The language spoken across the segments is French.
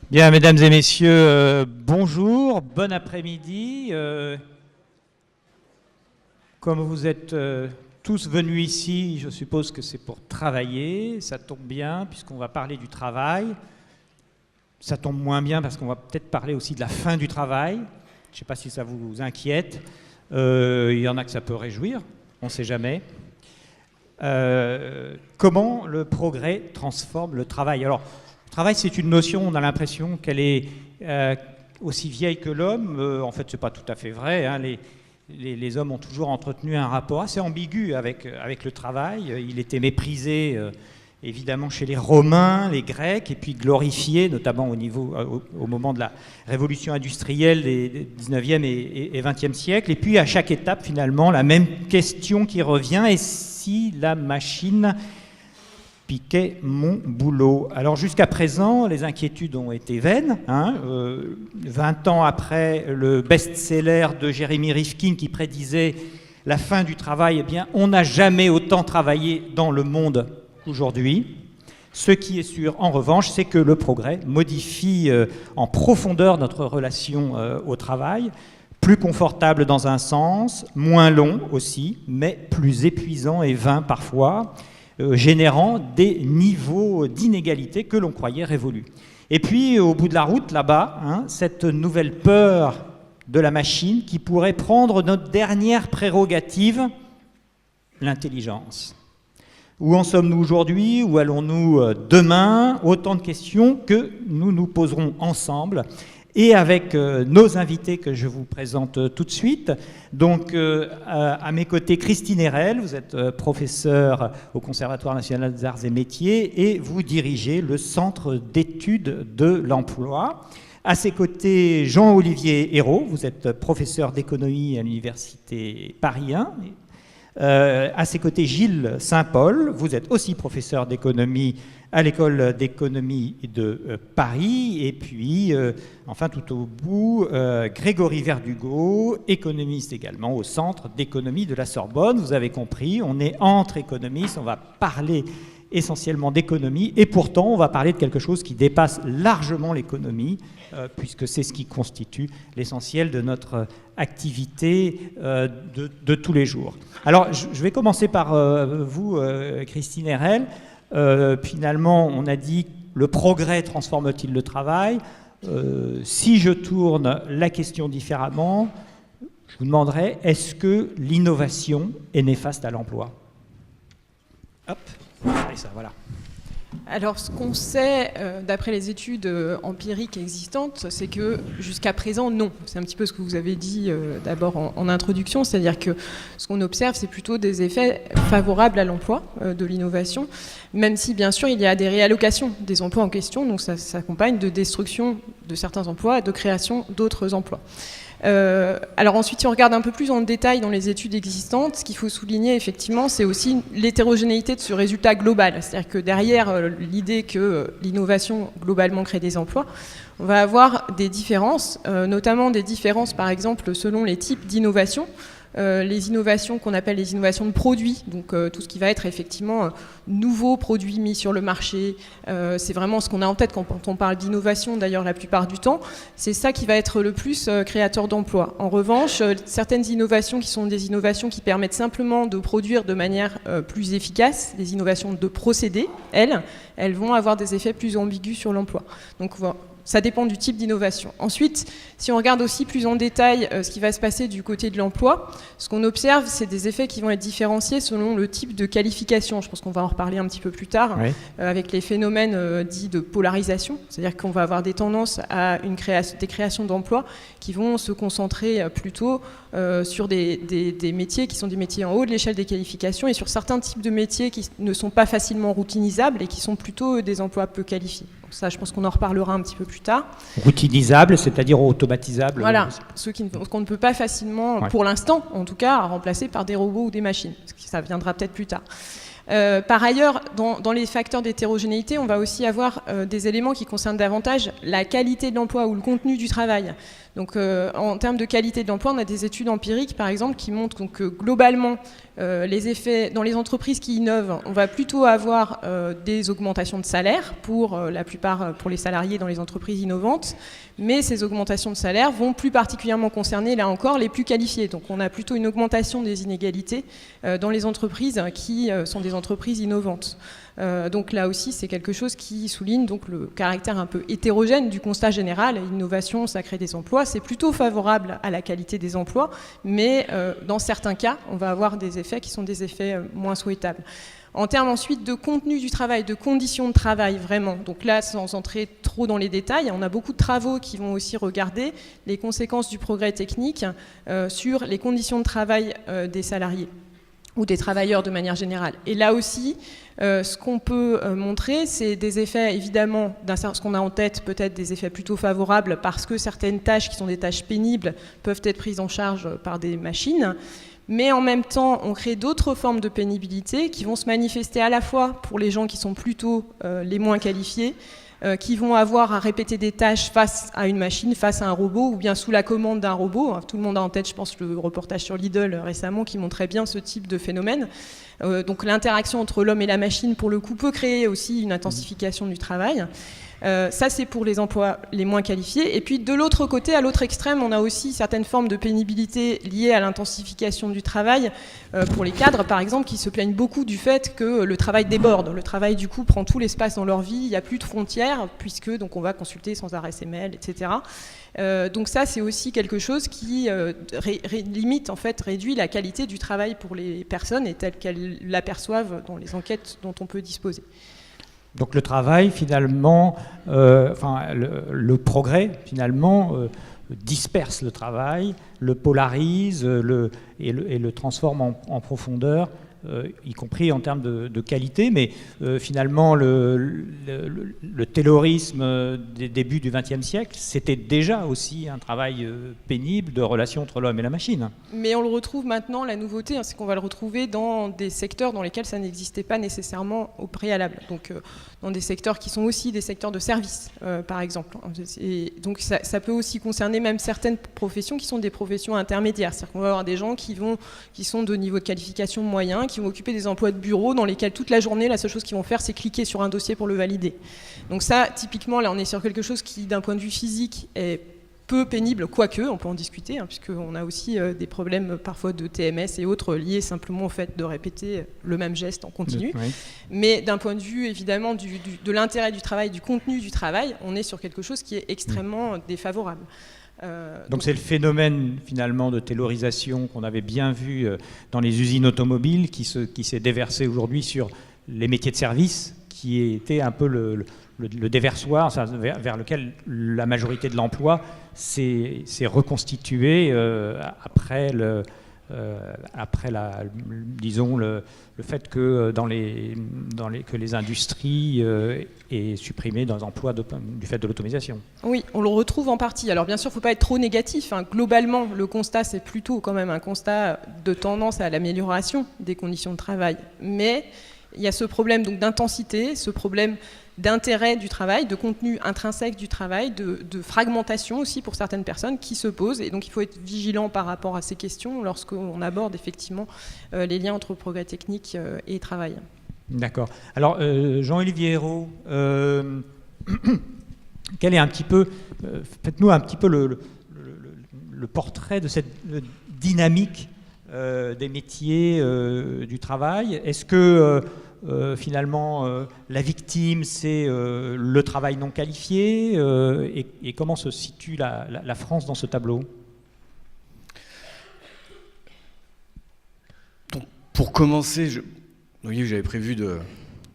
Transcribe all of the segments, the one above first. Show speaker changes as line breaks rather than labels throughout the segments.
Bien, mesdames et messieurs, bonjour, bon après-midi. Comme vous êtes tous venus ici, je suppose que c'est pour travailler. Ça tombe bien, puisqu'on va parler du travail. Ça tombe moins bien, parce qu'on va peut-être parler aussi de la fin du travail. Je ne sais pas si ça vous inquiète. Il y en a que ça peut réjouir, on ne sait jamais. Comment le progrès transforme le travail? Alors, le travail, c'est une notion, on a l'impression qu'elle est aussi vieille que l'homme. En fait, ce n'est pas tout à fait vrai, hein. Les hommes ont toujours entretenu un rapport assez ambigu avec le travail. Il était méprisé, évidemment, chez les Romains, les Grecs, et puis glorifié, notamment au moment de la révolution industrielle des 19e et 20e siècles. Et puis, à chaque étape, finalement, la même question qui revient: et si la machine piquait mon boulot? Alors jusqu'à présent, les inquiétudes ont été vaines. 20 ans après le best-seller de Jeremy Rifkin qui prédisait la fin du travail, eh bien, on n'a jamais autant travaillé dans le monde qu'aujourd'hui. Ce qui est sûr, en revanche, c'est que le progrès modifie en profondeur notre relation au travail, plus confortable dans un sens, moins long aussi, mais plus épuisant et vain parfois, générant des niveaux d'inégalité que l'on croyait révolus. Et puis, au bout de la route, là-bas, cette nouvelle peur de la machine qui pourrait prendre notre dernière prérogative, l'intelligence. Où en sommes-nous aujourd'hui? Où allons-nous demain? Autant de questions que nous nous poserons ensemble et avec nos invités que je vous présente tout de suite. Donc, à mes côtés, Christine Erel, vous êtes professeure au Conservatoire national des arts et métiers et vous dirigez le Centre d'études de l'emploi. À ses côtés, Jean-Olivier Hérault, vous êtes professeur d'économie à l'Université Paris 1. À ses côtés, Gilles Saint-Paul, vous êtes aussi professeur d'économie à l'École d'économie de Paris. Et puis, enfin tout au bout, Grégory Verdugo, économiste également au Centre d'économie de la Sorbonne. Vous avez compris, on est entre économistes, on va parler essentiellement d'économie, et pourtant on va parler de quelque chose qui dépasse largement l'économie, puisque c'est ce qui constitue l'essentiel de notre activité de tous les jours. Alors je vais commencer par vous, Christine Erel. Finalement, on a dit: le progrès transforme-t-il le travail? Si je tourne la question différemment, je vous demanderai: est-ce que l'innovation est néfaste à l'emploi? Hop. Et ça, voilà.
Alors, ce qu'on sait, d'après les études empiriques existantes, c'est que jusqu'à présent, non. C'est un petit peu ce que vous avez dit d'abord en introduction, c'est-à-dire que ce qu'on observe, c'est plutôt des effets favorables à l'emploi de l'innovation, même si, bien sûr, il y a des réallocations des emplois en question, donc ça s'accompagne de destruction de certains emplois et de création d'autres emplois. Alors ensuite, si on regarde un peu plus en détail dans les études existantes, ce qu'il faut souligner effectivement, c'est aussi l'hétérogénéité de ce résultat global. C'est-à-dire que derrière l'idée que l'innovation globalement crée des emplois, on va avoir des différences, notamment des différences par exemple selon les types d'innovation. Les innovations qu'on appelle les innovations de produits, donc tout ce qui va être effectivement nouveaux produits mis sur le marché, c'est vraiment ce qu'on a en tête quand on parle d'innovation d'ailleurs la plupart du temps, c'est ça qui va être le plus créateur d'emplois. En revanche, certaines innovations qui sont des innovations qui permettent simplement de produire de manière plus efficace, les innovations de procédés, elles vont avoir des effets plus ambigus sur l'emploi. Donc ça dépend du type d'innovation. Ensuite, si on regarde aussi plus en détail ce qui va se passer du côté de l'emploi, ce qu'on observe, c'est des effets qui vont être différenciés selon le type de qualification. Je pense qu'on va en reparler un petit peu plus tard, oui. Avec les phénomènes dits de polarisation. C'est-à-dire qu'on va avoir des tendances à des créations d'emplois qui vont se concentrer plutôt sur des métiers qui sont des métiers en haut de l'échelle des qualifications et sur certains types de métiers qui ne sont pas facilement routinisables et qui sont plutôt des emplois peu qualifiés. Donc ça, je pense qu'on en reparlera un petit peu plus tard.
Routinisables, c'est-à-dire automatisables.
Voilà, ceux qu'on ne peut pas facilement, pour l'instant en tout cas, remplacer par des robots ou des machines. Parce que ça viendra peut-être plus tard. Par ailleurs, dans les facteurs d'hétérogénéité, on va aussi avoir des éléments qui concernent davantage la qualité de l'emploi ou le contenu du travail. Donc en termes de qualité de l'emploi, on a des études empiriques par exemple qui montrent que globalement les effets dans les entreprises qui innovent, on va plutôt avoir des augmentations de salaire pour la plupart pour les salariés dans les entreprises innovantes, mais ces augmentations de salaire vont plus particulièrement concerner là encore les plus qualifiés. Donc on a plutôt une augmentation des inégalités dans les entreprises qui sont des entreprises innovantes. Donc là aussi, c'est quelque chose qui souligne donc le caractère un peu hétérogène du constat général. L'innovation, ça crée des emplois, c'est plutôt favorable à la qualité des emplois, mais dans certains cas, on va avoir des effets qui sont des effets moins souhaitables. En termes ensuite de contenu du travail, de conditions de travail vraiment, donc là sans entrer trop dans les détails, on a beaucoup de travaux qui vont aussi regarder les conséquences du progrès technique sur les conditions de travail des salariés ou des travailleurs de manière générale. Et là aussi, ce qu'on peut montrer, c'est des effets, évidemment, ce qu'on a en tête, peut-être des effets plutôt favorables parce que certaines tâches qui sont des tâches pénibles peuvent être prises en charge par des machines. Mais en même temps, on crée d'autres formes de pénibilité qui vont se manifester à la fois pour les gens qui sont plutôt les moins qualifiés, qui vont avoir à répéter des tâches face à une machine, face à un robot, ou bien sous la commande d'un robot. Tout le monde a en tête, je pense, le reportage sur Lidl récemment qui montrait bien ce type de phénomène. Donc l'interaction entre l'homme et la machine, pour le coup, peut créer aussi une intensification du travail. Ça, c'est pour les emplois les moins qualifiés. Et puis, de l'autre côté, à l'autre extrême, on a aussi certaines formes de pénibilité liées à l'intensification du travail. Pour les cadres, par exemple, qui se plaignent beaucoup du fait que le travail déborde. Le travail, du coup, prend tout l'espace dans leur vie. Il n'y a plus de frontières, puisque donc, on va consulter sans arrêt ses mails, etc. Donc ça, c'est aussi quelque chose qui limite, en fait, réduit la qualité du travail pour les personnes et telle qu'elles l'aperçoivent dans les enquêtes dont on peut disposer.
Donc le travail, finalement, le progrès, finalement, disperse le travail, le polarise et le transforme en profondeur, y compris en termes de qualité. Mais finalement, le taylorisme des débuts du XXe siècle, c'était déjà aussi un travail pénible de relation entre l'homme et la machine.
Mais on le retrouve maintenant, la nouveauté, c'est qu'on va le retrouver dans des secteurs dans lesquels ça n'existait pas nécessairement au préalable. Donc dans des secteurs qui sont aussi des secteurs de services, par exemple. Et donc ça peut aussi concerner même certaines professions qui sont des professions intermédiaires. C'est-à-dire qu'on va avoir des gens qui sont de niveau de qualification moyen, qui vont occuper des emplois de bureau dans lesquels toute la journée, la seule chose qu'ils vont faire, c'est cliquer sur un dossier pour le valider. Donc ça, typiquement, là, on est sur quelque chose qui, d'un point de vue physique, est peu pénible, quoique, on peut en discuter, puisqu'on a aussi des problèmes parfois de TMS et autres liés simplement au fait de répéter le même geste en continu. Oui. Mais d'un point de vue, évidemment, de l'intérêt du travail, du contenu du travail, on est sur quelque chose qui est extrêmement défavorable.
Donc c'est le phénomène finalement de taylorisation qu'on avait bien vu dans les usines automobiles qui s'est déversé aujourd'hui sur les métiers de service, qui était un peu le déversoir vers lequel la majorité de l'emploi s'est reconstituée après le fait que que les industries aient supprimé des emplois du fait de l'automatisation.
Oui, on le retrouve en partie. Alors bien sûr, il ne faut pas être trop négatif. Globalement, le constat, c'est plutôt quand même un constat de tendance à l'amélioration des conditions de travail. Mais il y a ce problème donc d'intensité, ce problème d'intérêt du travail, de contenu intrinsèque du travail, de fragmentation aussi pour certaines personnes qui se posent. Et donc il faut être vigilant par rapport à ces questions lorsqu'on aborde effectivement les liens entre progrès technique et travail.
D'accord. Alors Jean-Olivier Hérault, quel est un petit peu, faites-nous un petit peu le portrait de cette dynamique des métiers du travail. Est-ce que finalement la victime c'est le travail non qualifié et comment se situe la France dans ce tableau?
Donc, pour commencer, vous voyez, j'avais prévu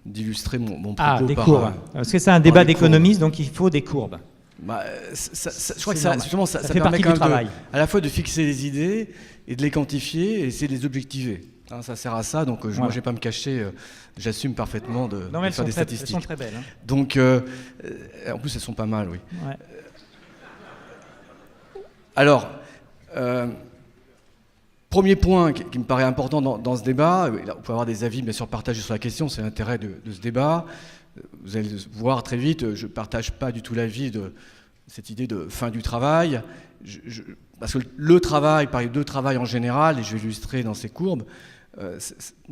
d'illustrer mon propos
des courbes. Parce que c'est un débat d'économiste, donc il faut des courbes.
Je crois que ça
fait
permet
partie
quand
du
même
travail.
à la fois de fixer les idées et de les quantifier et essayer de les objectiver. Ça sert à ça, donc moi je ne vais pas me cacher, j'assume parfaitement de faire des statistiques.
Elles sont très belles.
Donc, en plus elles sont pas mal, oui. Ouais. Alors, premier point qui me paraît important dans ce débat, on peut avoir des avis bien sûr partagés sur la question, c'est l'intérêt de ce débat. Vous allez voir très vite, je ne partage pas du tout l'avis cette idée de fin du travail. Parce que le travail, par de travail en général, et je vais l'illustrer dans ces courbes, le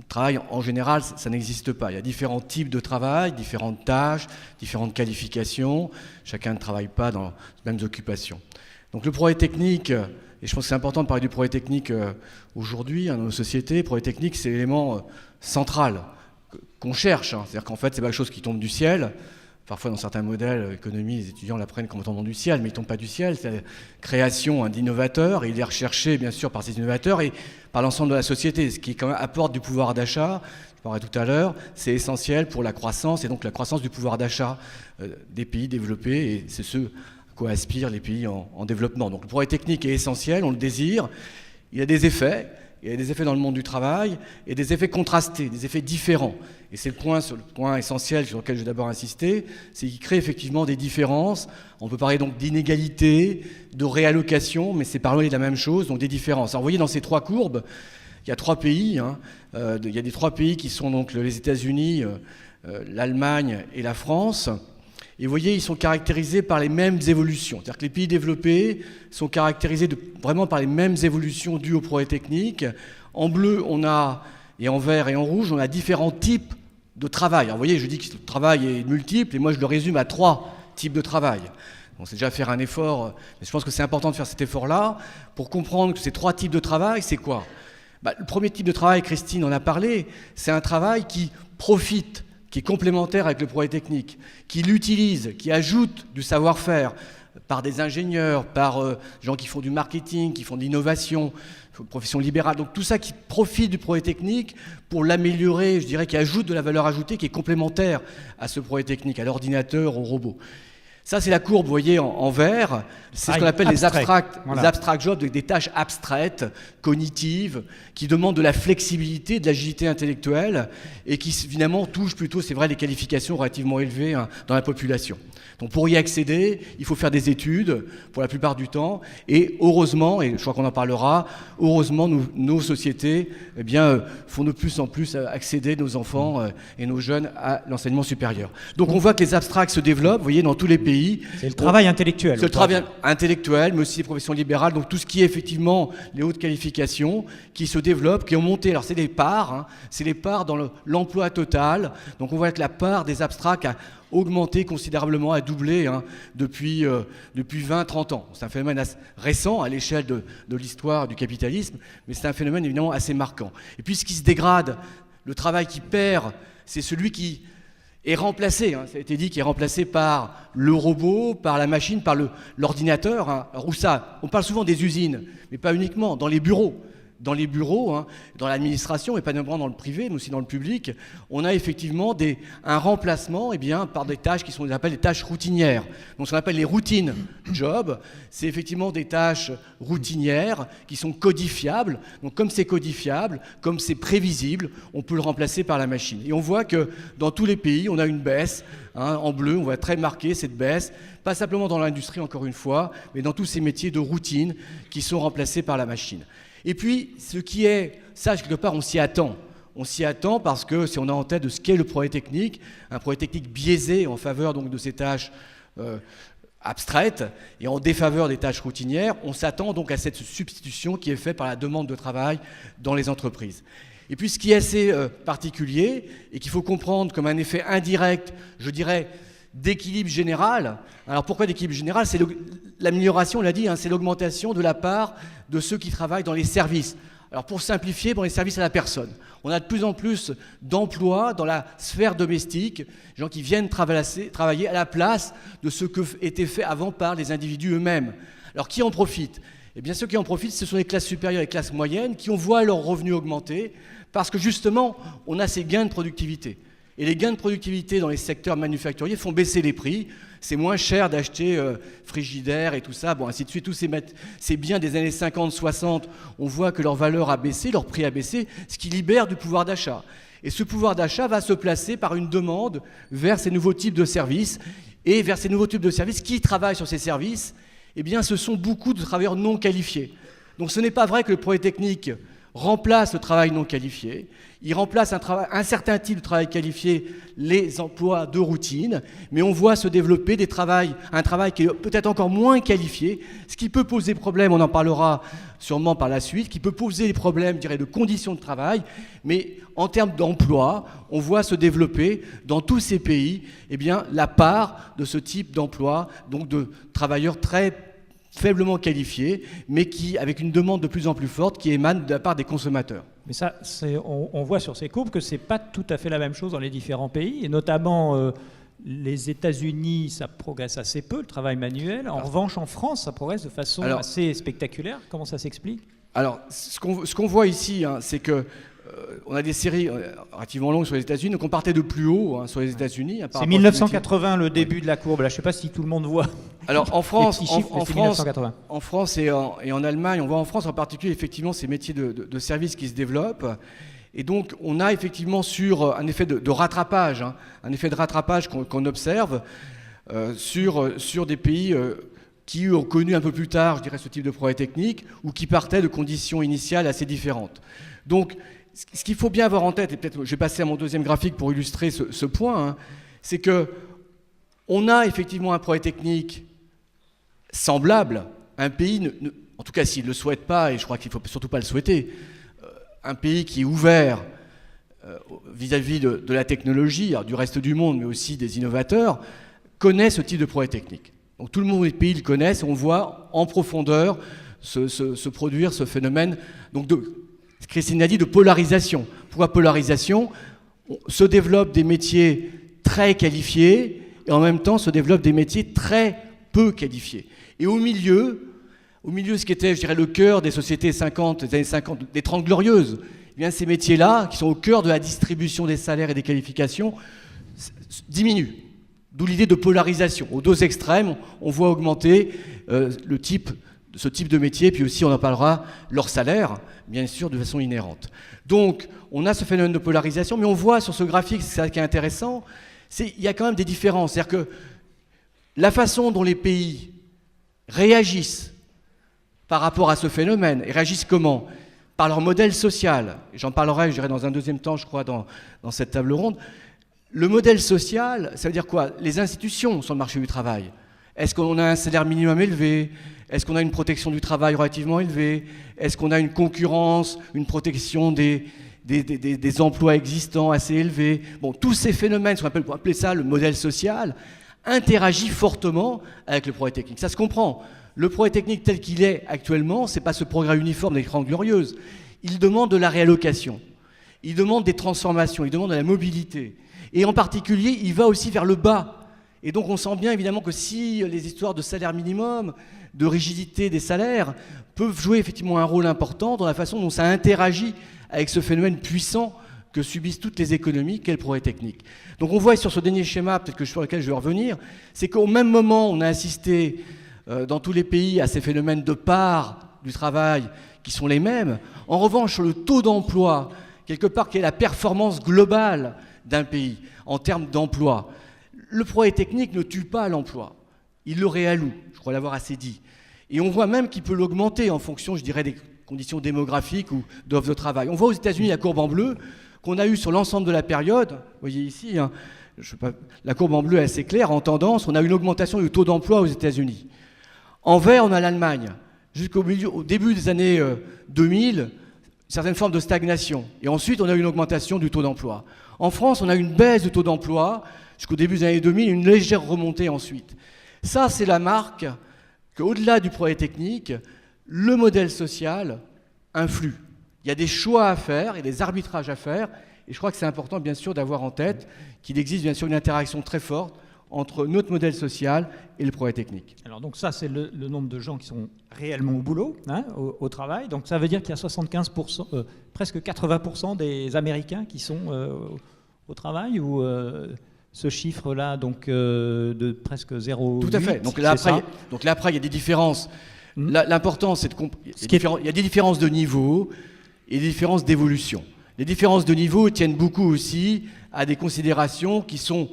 travail en général, ça n'existe pas. Il y a différents types de travail, différentes tâches, différentes qualifications. Chacun ne travaille pas dans les mêmes occupations. Donc le progrès technique, et je pense que c'est important de parler du progrès technique aujourd'hui dans nos sociétés. Le progrès technique, c'est l'élément central qu'on cherche. C'est-à-dire qu'en fait, c'est pas quelque chose qui tombe du ciel. Parfois, dans certains modèles d'économie, les étudiants l'apprennent comme tombant du ciel, mais il ne tombe pas du ciel. C'est la création d'innovateurs, et il est recherché, bien sûr, par ces innovateurs et par l'ensemble de la société, ce qui quand même apporte du pouvoir d'achat. Je parlais tout à l'heure, c'est essentiel pour la croissance, et donc la croissance du pouvoir d'achat des pays développés, et c'est ce à quoi aspirent les pays en développement. Donc le progrès technique est essentiel, on le désire. Il y a des effets. Il y a des effets dans le monde du travail et des effets contrastés, des effets différents. Et c'est le point essentiel sur lequel je vais d'abord insister, c'est qu'il crée effectivement des différences. On peut parler donc d'inégalité, de réallocation, mais c'est parler de la même chose, donc des différences. Alors vous voyez dans ces trois courbes, il y a trois pays. Il y a des trois pays qui sont donc les États-Unis, l'Allemagne et la France. Et vous voyez, ils sont caractérisés par les mêmes évolutions. C'est-à-dire que les pays développés sont caractérisés vraiment par les mêmes évolutions dues au progrès technique. En bleu, et en vert et en rouge, on a différents types de travail. Alors vous voyez, je dis que le travail est multiple, et moi je le résume à 3 types de travail. On sait déjà faire un effort, mais je pense que c'est important de faire cet effort-là pour comprendre que ces 3 types de travail, c'est quoi ? Le premier type de travail, Christine en a parlé, c'est un travail qui profite, qui est complémentaire avec le progrès technique, qui l'utilise, qui ajoute du savoir-faire par des ingénieurs, par des gens qui font du marketing, qui font de l'innovation, profession libérale. Donc tout ça qui profite du progrès technique pour l'améliorer, je dirais, qui ajoute de la valeur ajoutée, qui est complémentaire à ce progrès technique, à l'ordinateur, au robot. Ça, c'est la courbe, vous voyez, en vert. C'est ce qu'on appelle les abstract jobs, des tâches abstraites, cognitives, qui demandent de la flexibilité, de l'agilité intellectuelle, et qui, finalement, touchent plutôt, c'est vrai, les qualifications relativement élevées dans la population. Donc, pour y accéder, il faut faire des études, pour la plupart du temps, et heureusement, et je crois qu'on en parlera, heureusement, nos sociétés, font de plus en plus accéder nos enfants et nos jeunes à l'enseignement supérieur. Donc, on voit que les abstracts se développent, vous voyez, dans tous les pays.
C'est le travail intellectuel.
C'est le travail intellectuel, mais aussi les professions libérales, donc tout ce qui est effectivement les hautes qualifications qui se développent, qui ont monté. Alors c'est les parts, c'est les parts dans l'emploi total. Donc on voit que la part des abstracts a augmenté considérablement, a doublé depuis 20-30 ans. C'est un phénomène assez récent à l'échelle de l'histoire du capitalisme, mais c'est un phénomène évidemment assez marquant. Et puis ce qui se dégrade, le travail qui perd, c'est celui qui est remplacé, ça a été dit, qui est remplacé par le robot, par la machine, par l'ordinateur. Alors où ça ? On parle souvent des usines, mais pas uniquement, dans les bureaux. Dans les bureaux, dans l'administration, et pas uniquement dans le privé, mais aussi dans le public, on a effectivement un remplacement par des tâches qui sont appellent des tâches routinières. Donc ce qu'on appelle les routine jobs, c'est effectivement des tâches routinières qui sont codifiables. Donc comme c'est codifiable, comme c'est prévisible, on peut le remplacer par la machine. Et on voit que dans tous les pays, on a une baisse. En bleu, on voit très marquer cette baisse, pas simplement dans l'industrie encore une fois, mais dans tous ces métiers de routine qui sont remplacés par la machine. Et puis, ce qui est, ça, quelque part, on s'y attend. On s'y attend parce que si on a en tête de ce qu'est le progrès technique, un progrès technique biaisé en faveur donc, de ces tâches abstraites et en défaveur des tâches routinières, on s'attend donc à cette substitution qui est faite par la demande de travail dans les entreprises. Et puis, ce qui est assez particulier et qu'il faut comprendre comme un effet indirect, je dirais, d'équilibre général. Alors pourquoi d'équilibre général ? C'est l'amélioration, on l'a dit, c'est l'augmentation de la part de ceux qui travaillent dans les services. Alors pour simplifier, dans les services à la personne. On a de plus en plus d'emplois dans la sphère domestique, gens qui viennent travailler à la place de ce que était fait avant par les individus eux-mêmes. Alors qui en profite ? Eh bien ceux qui en profitent, ce sont les classes supérieures et les classes moyennes qui voient leurs revenus augmenter parce que justement, on a ces gains de productivité. Et les gains de productivité dans les secteurs manufacturiers font baisser les prix. C'est moins cher d'acheter frigidaire et tout ça, ainsi de suite. Tous ces biens des années 50-60, on voit que leur valeur a baissé, leur prix a baissé, ce qui libère du pouvoir d'achat. Et ce pouvoir d'achat va se placer par une demande vers ces nouveaux types de services. Et vers ces nouveaux types de services, qui travaillent sur ces services ? Eh bien, ce sont beaucoup de travailleurs non qualifiés. Donc ce n'est pas vrai que le progrès technique remplace le travail non qualifié, il remplace un certain type de travail qualifié, les emplois de routine, mais on voit se développer un travail qui est peut-être encore moins qualifié, ce qui peut poser problème, on en parlera sûrement par la suite, qui peut poser des problèmes, je dirais, de conditions de travail, mais en termes d'emploi, on voit se développer dans tous ces pays, eh bien, la part de ce type d'emploi, donc de travailleurs très faiblement qualifiés, mais avec une demande de plus en plus forte qui émane de la part des consommateurs.
Mais ça, on voit sur ces courbes que ce n'est pas tout à fait la même chose dans les différents pays, et notamment les États-Unis, ça progresse assez peu, le travail manuel. En revanche, en France, ça progresse de façon assez spectaculaire. Comment ça s'explique ?
Alors, ce qu'on voit ici, c'est que on a des séries relativement longues sur les États-Unis, donc on partait de plus haut sur les États-Unis.
C'est 1980 le début de la courbe. Là, je ne sais pas si tout le monde voit.
Alors en France,
en
France et en Allemagne, on voit en France en particulier effectivement ces métiers de services qui se développent. Et donc on a effectivement sur un effet de rattrapage, un effet de rattrapage qu'on observe sur des pays qui ont connu un peu plus tard, je dirais, ce type de progrès technique ou qui partaient de conditions initiales assez différentes. Donc ce qu'il faut bien avoir en tête, et peut-être je vais passer à mon deuxième graphique pour illustrer ce point, c'est que on a effectivement un progrès technique semblable. Un pays, en tout cas s'il ne le souhaite pas, et je crois qu'il ne faut surtout pas le souhaiter, un pays qui est ouvert vis-à-vis de la technologie, du reste du monde, mais aussi des innovateurs, connaît ce type de progrès technique. Donc tout le monde, les pays le connaissent, et on voit en profondeur se produire ce phénomène donc Christine a dit de polarisation. Pourquoi polarisation ? Se développent des métiers très qualifiés et en même temps se développent des métiers très peu qualifiés. Et au milieu, ce qui était, je dirais, le cœur des sociétés 50, des années 50, des 30 glorieuses, eh bien ces métiers-là, qui sont au cœur de la distribution des salaires et des qualifications, diminuent. D'où l'idée de polarisation. Aux deux extrêmes, on voit augmenter ce type de métier, puis aussi on en parlera, leur salaire, bien sûr, de façon inhérente. Donc, on a ce phénomène de polarisation, mais on voit sur ce graphique, c'est ça qui est intéressant, il y a quand même des différences. C'est-à-dire que la façon dont les pays réagissent par rapport à ce phénomène, et réagissent comment ? Par leur modèle social. J'en parlerai, je dirais, dans un deuxième temps, je crois, dans cette table ronde. Le modèle social, ça veut dire quoi ? Les institutions sur le marché du travail. Est-ce qu'on a un salaire minimum élevé ? Est-ce qu'on a une protection du travail relativement élevée ? Est-ce qu'on a une concurrence, une protection des emplois existants assez élevés ? Bon, tous ces phénomènes, on peut appeler ça le modèle social, interagit fortement avec le progrès technique. Ça se comprend. Le progrès technique tel qu'il est actuellement, ce n'est pas ce progrès uniforme des grandes glorieuses. Il demande de la réallocation. Il demande des transformations. Il demande de la mobilité. Et en particulier, il va aussi vers le bas. Et donc on sent bien évidemment que si les histoires de salaire minimum, de rigidité des salaires, peuvent jouer effectivement un rôle important dans la façon dont ça interagit avec ce phénomène puissant que subissent toutes les économies qu'est le progrès technique. Donc on voit sur ce dernier schéma, peut-être sur lequel je vais revenir, c'est qu'au même moment on a assisté dans tous les pays à ces phénomènes de part du travail qui sont les mêmes. En revanche, sur le taux d'emploi, quelque part qui est la performance globale d'un pays en termes d'emploi, le progrès technique ne tue pas l'emploi, il le réalloue, je crois l'avoir assez dit. Et on voit même qu'il peut l'augmenter en fonction, je dirais, des conditions démographiques ou d'offres de travail. On voit aux États-Unis la courbe en bleu qu'on a eue sur l'ensemble de la période. Vous voyez ici, la courbe en bleu est assez claire, en tendance, on a une augmentation du taux d'emploi aux États-Unis. En vert, on a l'Allemagne. Au début des années 2000, certaines formes de stagnation. Et ensuite, on a une augmentation du taux d'emploi. En France, on a une baisse du taux d'emploi jusqu'au début des années 2000, une légère remontée ensuite. Ça, c'est la marque qu'au-delà du progrès technique, le modèle social influe. Il y a des choix à faire, il y a des arbitrages à faire, et je crois que c'est important, bien sûr, d'avoir en tête qu'il existe, bien sûr, une interaction très forte entre notre modèle social et le progrès technique.
Alors donc ça, c'est le nombre de gens qui sont réellement au boulot, au travail. Donc ça veut dire qu'il y a 75%, presque 80% des Américains qui sont au travail, ou ce chiffre-là, donc de presque 0,8.
Tout à fait. Donc là, après, il y a des différences. L'important, c'est il y a des différences de niveau et des différences d'évolution. Les différences de niveau tiennent beaucoup aussi à des considérations qui sont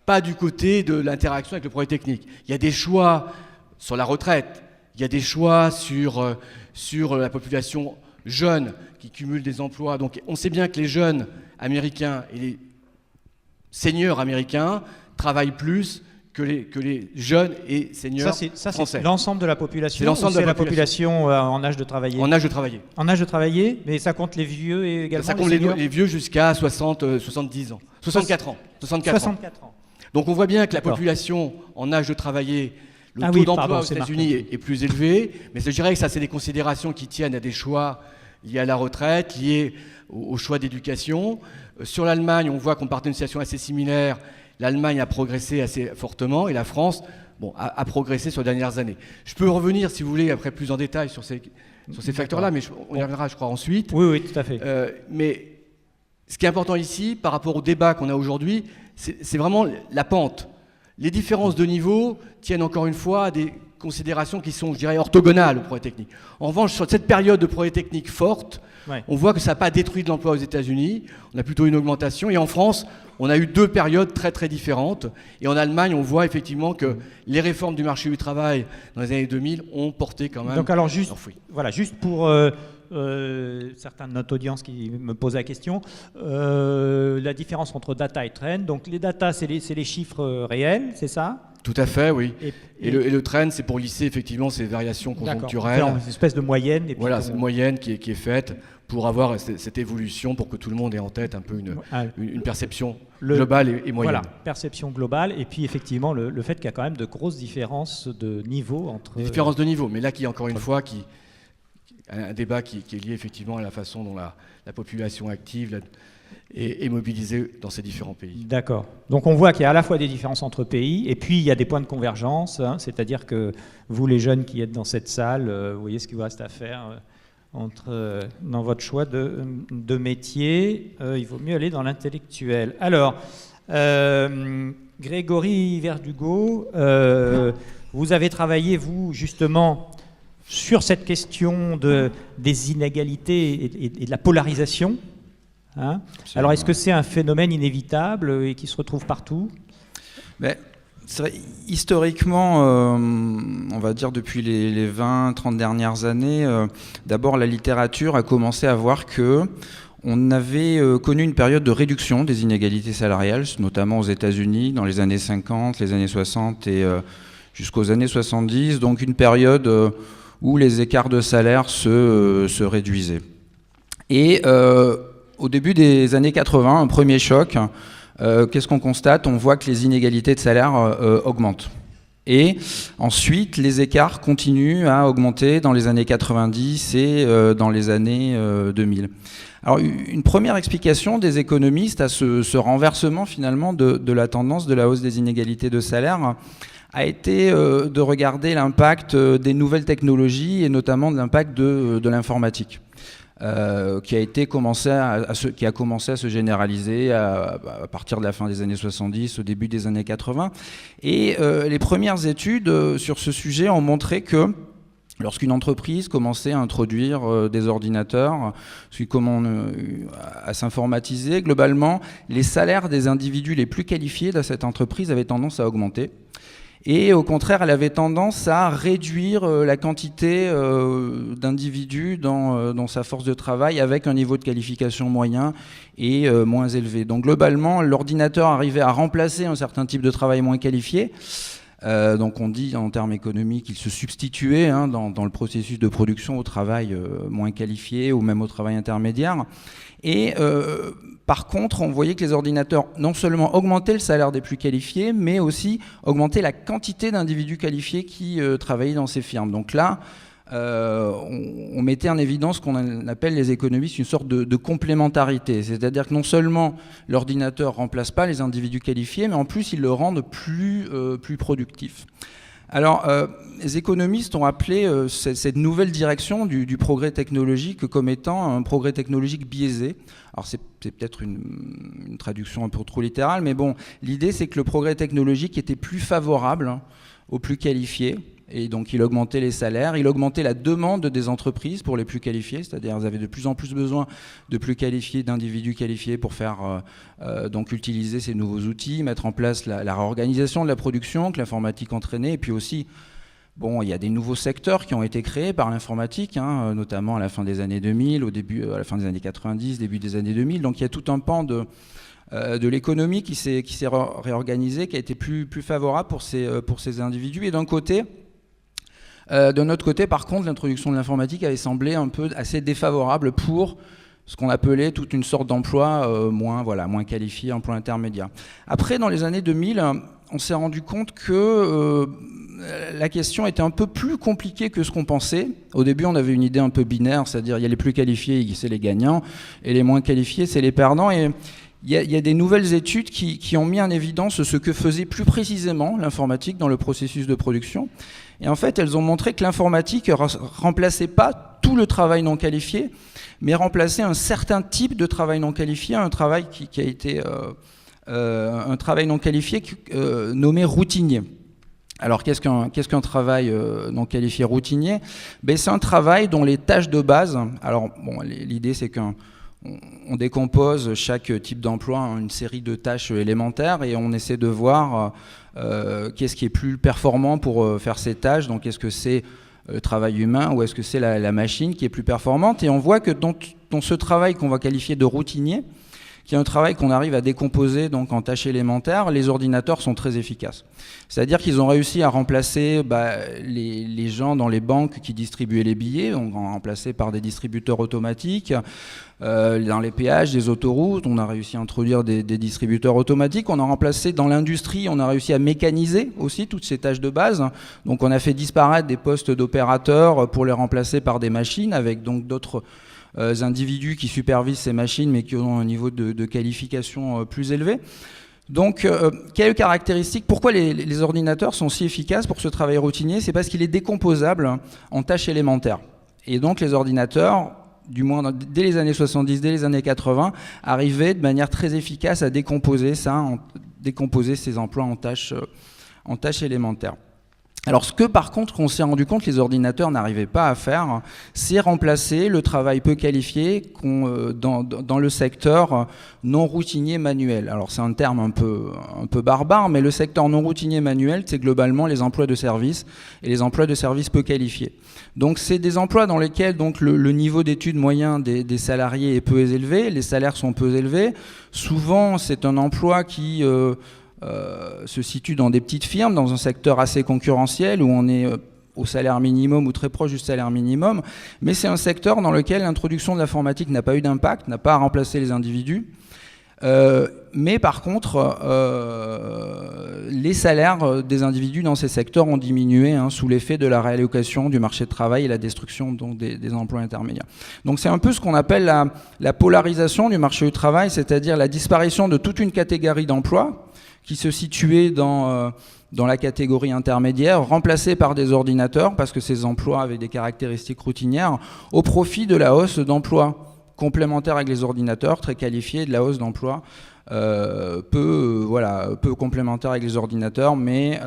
pas du côté de l'interaction avec le progrès technique. Il y a des choix sur la retraite, il y a des choix sur la population jeunes qui cumulent des emplois. Donc on sait bien que les jeunes américains et les seniors américains travaillent plus que les jeunes et seniors français.
C'est l'ensemble de la population.
C'est l'ensemble de la
population en âge de travailler.
En âge de travailler.
En âge de travailler, mais ça compte les vieux et également
ça compte les vieux jusqu'à 70 ans. 64 ans.
64 ans.
Donc on voit bien que la population en âge de travailler, le taux d'emploi aux États-Unis est plus élevé, mais je dirais que ça, c'est des considérations qui tiennent à des choix liés à la retraite, liés au choix d'éducation. Sur l'Allemagne, on voit qu'on part d'une situation assez similaire. L'Allemagne a progressé assez fortement et la France a progressé sur les dernières années. Je peux revenir, si vous voulez, après plus en détail sur ces facteurs-là, mais on y reviendra, je crois, ensuite.
Oui, tout à fait.
Mais ce qui est important ici, par rapport au débat qu'on a aujourd'hui, c'est vraiment la pente. Les différences de niveau tiennent encore une fois à des considérations qui sont, je dirais, orthogonales au progrès technique. En revanche, sur cette période de progrès technique forte, on voit que ça n'a pas détruit de l'emploi aux États-Unis, on a plutôt une augmentation. Et en France, on a eu 2 périodes très très différentes. Et en Allemagne, on voit effectivement que les réformes du marché du travail dans les années 2000 ont porté quand même.
Donc alors juste pour certains de notre audience qui me posent la question, la différence entre data et trend. Donc les data, c'est les chiffres réels, c'est ça ?
Tout à fait, oui. Et le trend, c'est pour lisser effectivement ces variations conjoncturelles.
D'accord, une espèce de moyenne. Et puis
voilà, c'est une moyenne qui est faite pour avoir cette évolution, pour que tout le monde ait en tête un peu une perception globale et moyenne.
Voilà, perception globale, et puis effectivement le fait qu'il y a quand même de grosses différences de niveau entre...
Des différences de niveau, mais là, qui encore une fois, un débat qui est lié effectivement à la façon dont la population active est mobilisée dans ces différents pays.
D'accord. Donc on voit qu'il y a à la fois des différences entre pays, et puis il y a des points de convergence, c'est-à-dire que vous, les jeunes qui êtes dans cette salle, vous voyez ce qu'il vous reste à faire dans votre choix de métier. Il vaut mieux aller dans l'intellectuel. Alors, Grégory Verdugo, vous avez travaillé, vous, justement, sur cette question des inégalités et de la polarisation. Alors, est-ce que c'est un phénomène inévitable et qui se retrouve partout ?
Historiquement, on va dire depuis les 20-30 dernières années, d'abord la littérature a commencé à voir qu'on avait connu une période de réduction des inégalités salariales, notamment aux États-Unis dans les années 50, les années 60 et jusqu'aux années 70, donc une période où les écarts de salaire se réduisaient. Et au début des années 80, un premier choc, qu'est-ce qu'on constate ? On voit que les inégalités de salaire augmentent. Et ensuite, les écarts continuent à augmenter dans les années 90 et dans les années 2000. Alors, une première explication des économistes à ce renversement finalement de la tendance de la hausse des inégalités de salaire a été de regarder l'impact des nouvelles technologies et notamment de l'impact de l'informatique. Qui a commencé à se généraliser à partir de la fin des années 70, au début des années 80. Et les premières études sur ce sujet ont montré que lorsqu'une entreprise commençait à introduire des ordinateurs, à s'informatiser, globalement, les salaires des individus les plus qualifiés de cette entreprise avaient tendance à augmenter. Et au contraire, elle avait tendance à réduire la quantité d'individus dans sa force de travail avec un niveau de qualification moyen et moins élevé. Donc globalement, l'ordinateur arrivait à remplacer un certain type de travail moins qualifié. Donc on dit en termes économiques qu'il se substituait dans le processus de production au travail moins qualifié ou même au travail intermédiaire. Et par contre, on voyait que les ordinateurs non seulement augmentaient le salaire des plus qualifiés, mais aussi augmentaient la quantité d'individus qualifiés qui travaillaient dans ces firmes. Donc là, on mettait en évidence ce qu'on appelle les économistes une sorte de complémentarité. C'est-à-dire que non seulement l'ordinateur ne remplace pas les individus qualifiés, mais en plus, ils le rendent plus productif. Alors, les économistes ont appelé cette nouvelle direction du progrès technologique comme étant un progrès technologique biaisé. Alors, c'est peut-être une traduction un peu trop littérale, mais bon, l'idée, c'est que le progrès technologique était plus favorable aux plus qualifiés. Et donc, il augmentait les salaires, il augmentait la demande des entreprises pour les plus qualifiés, c'est-à-dire elles avaient de plus en plus besoin de plus qualifiés, d'individus qualifiés pour faire donc utiliser ces nouveaux outils, mettre en place la réorganisation de la production que l'informatique entraînait, et puis aussi Bon, il y a des nouveaux secteurs qui ont été créés par l'informatique, hein, notamment à la fin des années 2000, à la fin des années 90, début des années 2000. Donc il y a tout un pan de l'économie qui s'est réorganisé, qui a été plus favorable pour ces individus. Et d'un côté, de notre côté, par contre, l'introduction de l'informatique avait semblé un peu assez défavorable pour ce qu'on appelait toute une sorte d'emploi moins qualifié, emploi intermédiaire. Après, dans les années 2000, on s'est rendu compte que la question était un peu plus compliquée que ce qu'on pensait. Au début, on avait une idée un peu binaire, c'est-à-dire il y a les plus qualifiés, c'est les gagnants, et les moins qualifiés, c'est les perdants. Et il y a des nouvelles études qui ont mis en évidence ce que faisait plus précisément l'informatique dans le processus de production. Et en fait, elles ont montré que l'informatique remplaçait pas tout le travail non qualifié, mais remplaçait un certain type de travail non qualifié, un travail qui a été un travail non qualifié nommé routinier. Alors qu'est-ce qu'un travail non qualifié routinier? C'est un travail dont les tâches de base, alors bon, l'idée c'est qu'on décompose chaque type d'emploi en une série de tâches élémentaires et on essaie de voir qu'est-ce qui est plus performant pour faire ces tâches. Donc est-ce que c'est le travail humain ou est-ce que c'est la machine qui est plus performante? Et on voit que dans ce travail qu'on va qualifier de routinier, qui est un travail qu'on arrive à décomposer donc en tâches élémentaires, les ordinateurs sont très efficaces. C'est-à-dire qu'ils ont réussi à remplacer les gens dans les banques qui distribuaient les billets, donc remplacés par des distributeurs automatiques. Dans les péages des autoroutes, on a réussi à introduire des distributeurs automatiques. On a remplacé dans l'industrie, on a réussi à mécaniser aussi toutes ces tâches de base. Donc on a fait disparaître des postes d'opérateurs pour les remplacer par des machines, avec donc d'autres individus qui supervisent ces machines mais qui ont un niveau de qualification plus élevé. Donc, quelles caractéristiques? Pourquoi les ordinateurs sont si efficaces pour ce travail routinier? C'est parce qu'il est décomposable en tâches élémentaires. Et donc les ordinateurs, du moins dès les années 70, dès les années 80, arrivaient de manière très efficace à décomposer ces emplois en tâches élémentaires. Alors ce que par contre on s'est rendu compte les ordinateurs n'arrivaient pas à faire, c'est remplacer le travail peu qualifié dans le secteur non routinier manuel. Alors c'est un terme un peu barbare, mais le secteur non routinier manuel, c'est globalement les emplois de service et les emplois de service peu qualifiés. Donc c'est des emplois dans lesquels donc, le niveau d'études moyen des salariés est peu élevé, les salaires sont peu élevés. Souvent c'est un emploi qui se situe dans des petites firmes, dans un secteur assez concurrentiel où on est au salaire minimum ou très proche du salaire minimum, mais c'est un secteur dans lequel l'introduction de l'informatique n'a pas eu d'impact, n'a pas remplacé les individus. Mais par contre, les salaires des individus dans ces secteurs ont diminué sous l'effet de la réallocation du marché de travail et la destruction donc, des emplois intermédiaires. Donc c'est un peu ce qu'on appelle la polarisation du marché du travail, c'est-à-dire la disparition de toute une catégorie d'emplois qui se situaient dans la catégorie intermédiaire, remplacés par des ordinateurs, parce que ces emplois avaient des caractéristiques routinières, au profit de la hausse d'emplois complémentaires avec les ordinateurs, très qualifiés, de la hausse d'emplois peu complémentaires avec les ordinateurs, mais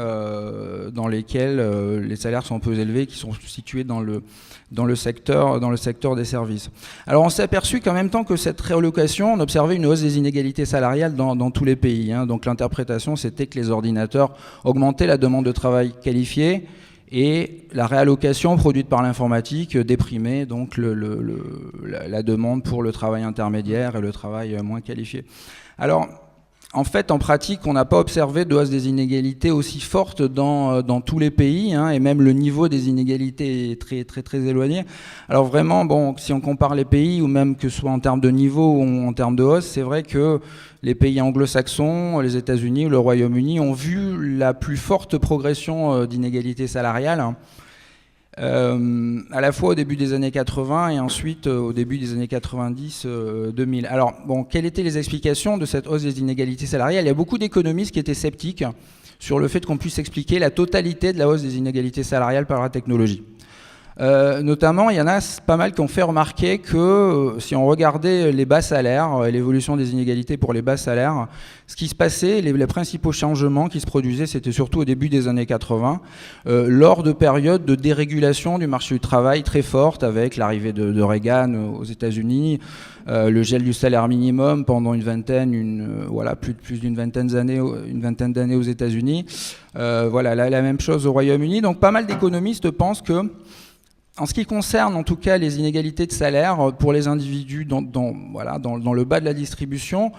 dans lesquels les salaires sont peu élevés, qui sont situés dans le secteur des services. Alors on s'est aperçu qu'en même temps que cette réallocation, on observait une hausse des inégalités salariales dans tous les pays. Donc l'interprétation, c'était que les ordinateurs augmentaient la demande de travail qualifié, et la réallocation produite par l'informatique déprimait donc la demande pour le travail intermédiaire et le travail moins qualifié. Alors, en fait, en pratique, on n'a pas observé de hausse des inégalités aussi forte dans tous les pays, et même le niveau des inégalités est très, très, très éloigné. Alors vraiment, bon, si on compare les pays, ou même que ce soit en termes de niveau ou en termes de hausse, c'est vrai que les pays anglo-saxons, les États-Unis ou le Royaume-Uni ont vu la plus forte progression d'inégalités salariales, à la fois au début des années 80 et ensuite au début des années 90-2000. Alors, bon, quelles étaient les explications de cette hausse des inégalités salariales? Il y a beaucoup d'économistes qui étaient sceptiques sur le fait qu'on puisse expliquer la totalité de la hausse des inégalités salariales par la technologie. Notamment, il y en a pas mal qui ont fait remarquer que si on regardait les bas salaires, l'évolution des inégalités pour les bas salaires, ce qui se passait, les principaux changements qui se produisaient, c'était surtout au début des années 80, lors de périodes de dérégulation du marché du travail très forte, avec l'arrivée de Reagan aux États-Unis, le gel du salaire minimum pendant plus d'une vingtaine d'années aux États-Unis. Voilà, la même chose au Royaume-Uni. Donc pas mal d'économistes pensent que, en ce qui concerne en tout cas les inégalités de salaire pour les individus dans le bas de la distribution,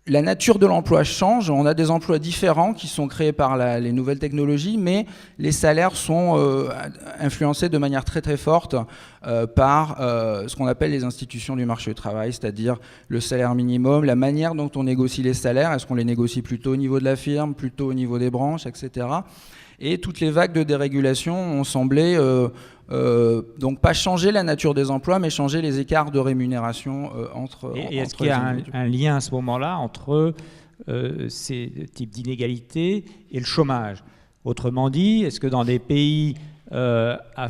la nature de l'emploi change. On a des emplois différents qui sont créés par les nouvelles technologies, mais les salaires sont influencés de manière très très forte par ce qu'on appelle les institutions du marché du travail, c'est-à-dire le salaire minimum, la manière dont on négocie les salaires, est-ce qu'on les négocie plutôt au niveau de la firme, plutôt au niveau des branches, etc. Et toutes les vagues de dérégulation ont semblé donc pas changer la nature des emplois, mais changer les écarts de rémunération entre.
Et est-ce qu'il y a un lien à ce moment-là entre ces types d'inégalités et le chômage? Autrement dit, est-ce que dans des pays à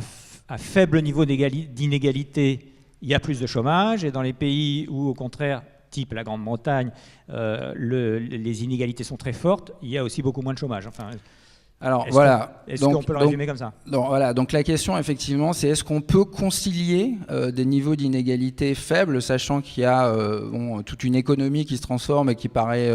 faible niveau d'inégalité, il y a plus de chômage, et dans les pays où, au contraire, type la Grande-Bretagne, les inégalités sont très fortes, il y a aussi beaucoup moins de chômage? Enfin,
alors voilà.
Est-ce qu'on peut le résumer comme ça?
Donc la question effectivement, c'est est-ce qu'on peut concilier des niveaux d'inégalité faibles, sachant qu'il y a toute une économie qui se transforme et qui paraît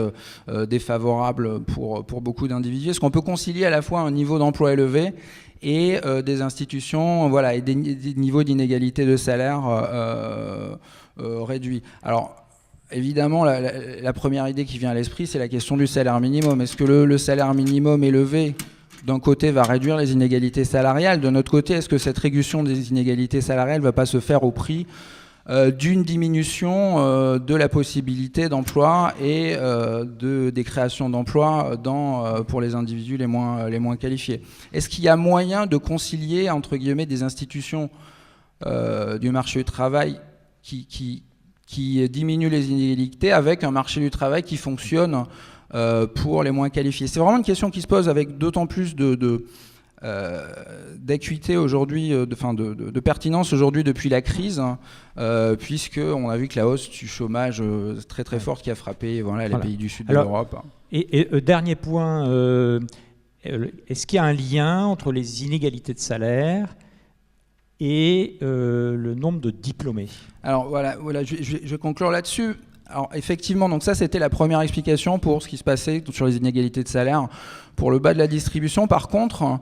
défavorable pour beaucoup d'individus. Est-ce qu'on peut concilier à la fois un niveau d'emploi élevé et des institutions, et des niveaux d'inégalité de salaire réduits? Alors évidemment, la première idée qui vient à l'esprit, c'est la question du salaire minimum. Est-ce que le salaire minimum élevé, d'un côté, va réduire les inégalités salariales? De notre côté, est-ce que cette réduction des inégalités salariales ne va pas se faire au prix d'une diminution de la possibilité d'emploi et des créations d'emplois pour les individus les moins qualifiés? Est-ce qu'il y a moyen de concilier, entre guillemets, des institutions du marché du travail qui diminue les inégalités avec un marché du travail qui fonctionne pour les moins qualifiés? C'est vraiment une question qui se pose avec d'autant plus d'acuité aujourd'hui, de pertinence aujourd'hui depuis la crise, puisqu'on a vu que la hausse du chômage très très forte qui a frappé les pays du sud de l'Europe.
Et dernier point, est-ce qu'il y a un lien entre les inégalités de salaire et le nombre de diplômés? Alors
voilà, je vais conclure là-dessus. Alors effectivement, donc ça c'était la première explication pour ce qui se passait sur les inégalités de salaire pour le bas de la distribution. Par contre,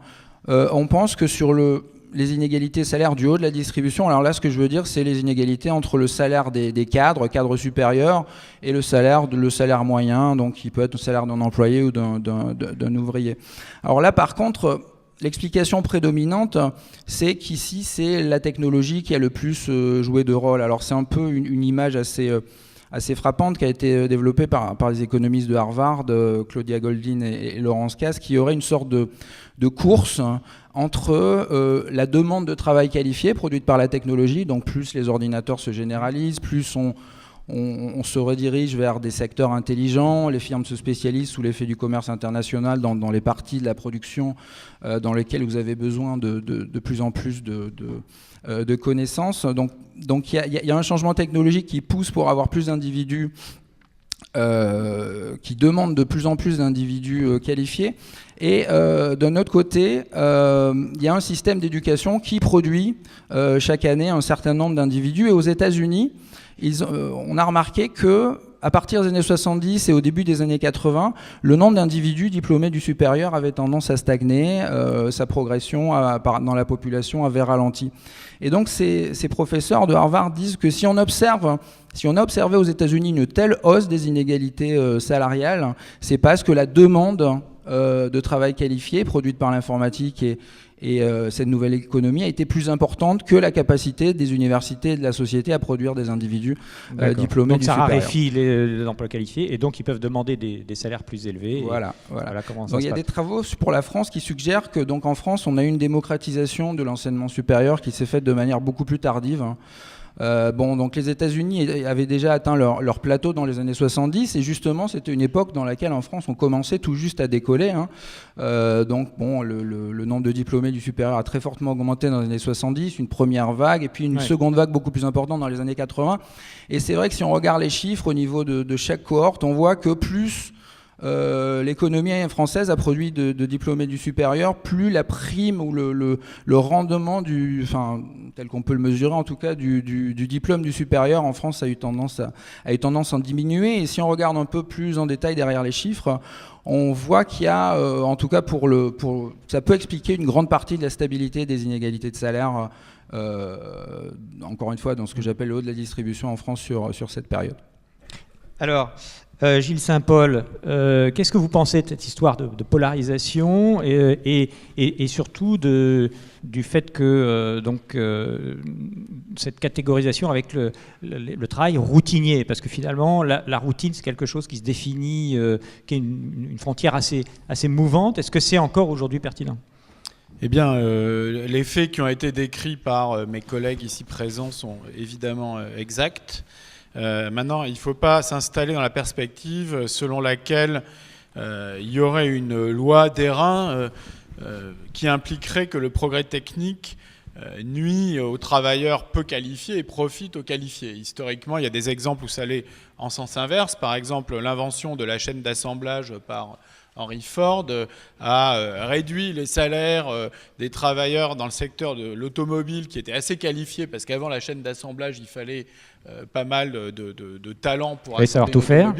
on pense que sur les inégalités de salaire du haut de la distribution, alors là ce que je veux dire c'est les inégalités entre le salaire des cadres supérieurs et le salaire moyen, donc qui peut être le salaire d'un employé ou d'un ouvrier. Alors là par contre, l'explication prédominante, c'est qu'ici, c'est la technologie qui a le plus joué de rôle. Alors, c'est un peu une image assez frappante qui a été développée par les économistes de Harvard, Claudia Goldin et Laurence Cass, qui aurait une sorte de course entre la demande de travail qualifié produite par la technologie, donc plus les ordinateurs se généralisent, plus on se redirige vers des secteurs intelligents, les firmes se spécialisent sous l'effet du commerce international dans les parties de la production dans lesquelles vous avez besoin de plus en plus de connaissances. Donc il y a un changement technologique qui pousse pour avoir plus d'individus, qui demande de plus en plus d'individus qualifiés. Et d'un autre côté, il y a un système d'éducation qui produit chaque année un certain nombre d'individus. Et aux États-Unis, on a remarqué que à partir des années 70 et au début des années 80, le nombre d'individus diplômés du supérieur avait tendance à stagner, sa progression dans la population avait ralenti. Et donc ces professeurs de Harvard disent que si on a observé aux États-Unis une telle hausse des inégalités salariales, c'est parce que la demande de travail qualifié produite par l'informatique et cette nouvelle économie a été plus importante que la capacité des universités et de la société à produire des individus diplômés du supérieur.
Donc ça raréfie les emplois qualifiés et donc ils peuvent demander des salaires plus élevés.
Voilà.
Comment ça
donc il y a des travaux pour la France qui suggèrent que donc en France on a eu une démocratisation de l'enseignement supérieur qui s'est faite de manière beaucoup plus tardive. Donc les États-Unis avaient déjà atteint leur plateau dans les années 70, et justement c'était une époque dans laquelle en France on commençait tout juste à décoller. Le nombre de diplômés du supérieur a très fortement augmenté dans les années 70, une première vague, et puis une seconde vague beaucoup plus importante dans les années 80. Et c'est vrai que si on regarde les chiffres au niveau de chaque cohorte, on voit que plus l'économie française a produit de diplômés du supérieur, plus la prime ou le rendement tel qu'on peut le mesurer en tout cas du diplôme du supérieur en France a eu tendance à diminuer. Et si on regarde un peu plus en détail derrière les chiffres, on voit qu'il y a, en tout cas ça peut expliquer une grande partie de la stabilité des inégalités de salaire, encore une fois dans ce que j'appelle le haut de la distribution en France sur cette période.
Alors, Gilles Saint-Paul, qu'est-ce que vous pensez de cette histoire de polarisation et surtout du fait que cette catégorisation avec le travail routinier, parce que finalement la routine c'est quelque chose qui se définit, qui est une frontière assez mouvante. Est-ce que c'est encore aujourd'hui pertinent ?
Eh bien, les faits qui ont été décrits par mes collègues ici présents sont évidemment exacts. Maintenant, il ne faut pas s'installer dans la perspective selon laquelle il y aurait une loi d'airain qui impliquerait que le progrès technique nuit aux travailleurs peu qualifiés et profite aux qualifiés. Historiquement, il y a des exemples où ça allait en sens inverse. Par exemple, l'invention de la chaîne d'assemblage par Henry Ford a réduit les salaires des travailleurs dans le secteur de l'automobile qui étaient assez qualifiés, parce qu'avant la chaîne d'assemblage, il fallait pas mal de talent pour
savoir tout faire.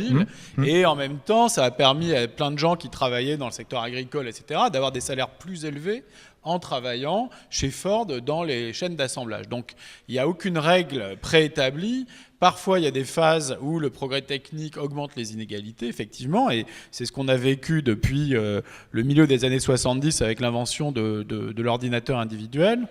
Et en même temps, ça a permis à plein de gens qui travaillaient dans le secteur agricole, etc., d'avoir des salaires plus élevés en travaillant chez Ford dans les chaînes d'assemblage. Donc, il n'y a aucune règle préétablie. Parfois, il y a des phases où le progrès technique augmente les inégalités, effectivement, et c'est ce qu'on a vécu depuis le milieu des années 70 avec l'invention de l'ordinateur individuel.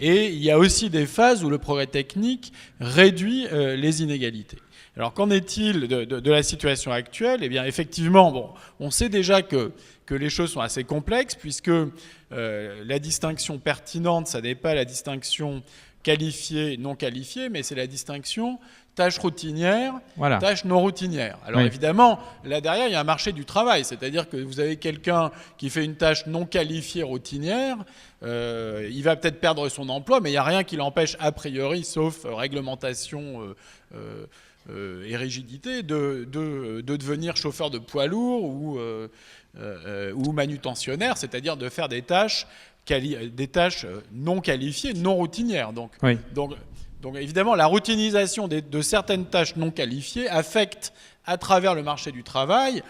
Et il y a aussi des phases où le progrès technique réduit les inégalités. Alors, qu'en est-il de la situation actuelle ? Eh bien, effectivement, on sait déjà que les choses sont assez complexes, puisque la distinction pertinente, ça n'est pas la distinction qualifiée, non qualifiée, mais c'est la distinction tâche routinière, tâche non routinière. Alors évidemment, là derrière, il y a un marché du travail, c'est-à-dire que vous avez quelqu'un qui fait une tâche non qualifiée routinière, il va peut-être perdre son emploi, mais il n'y a rien qui l'empêche a priori, sauf réglementation et rigidité, de devenir chauffeur de poids lourd ou manutentionnaire, c'est-à-dire de faire des tâches non qualifiées, non routinières. Donc évidemment, la routinisation de certaines tâches non qualifiées affecte à travers le marché du travail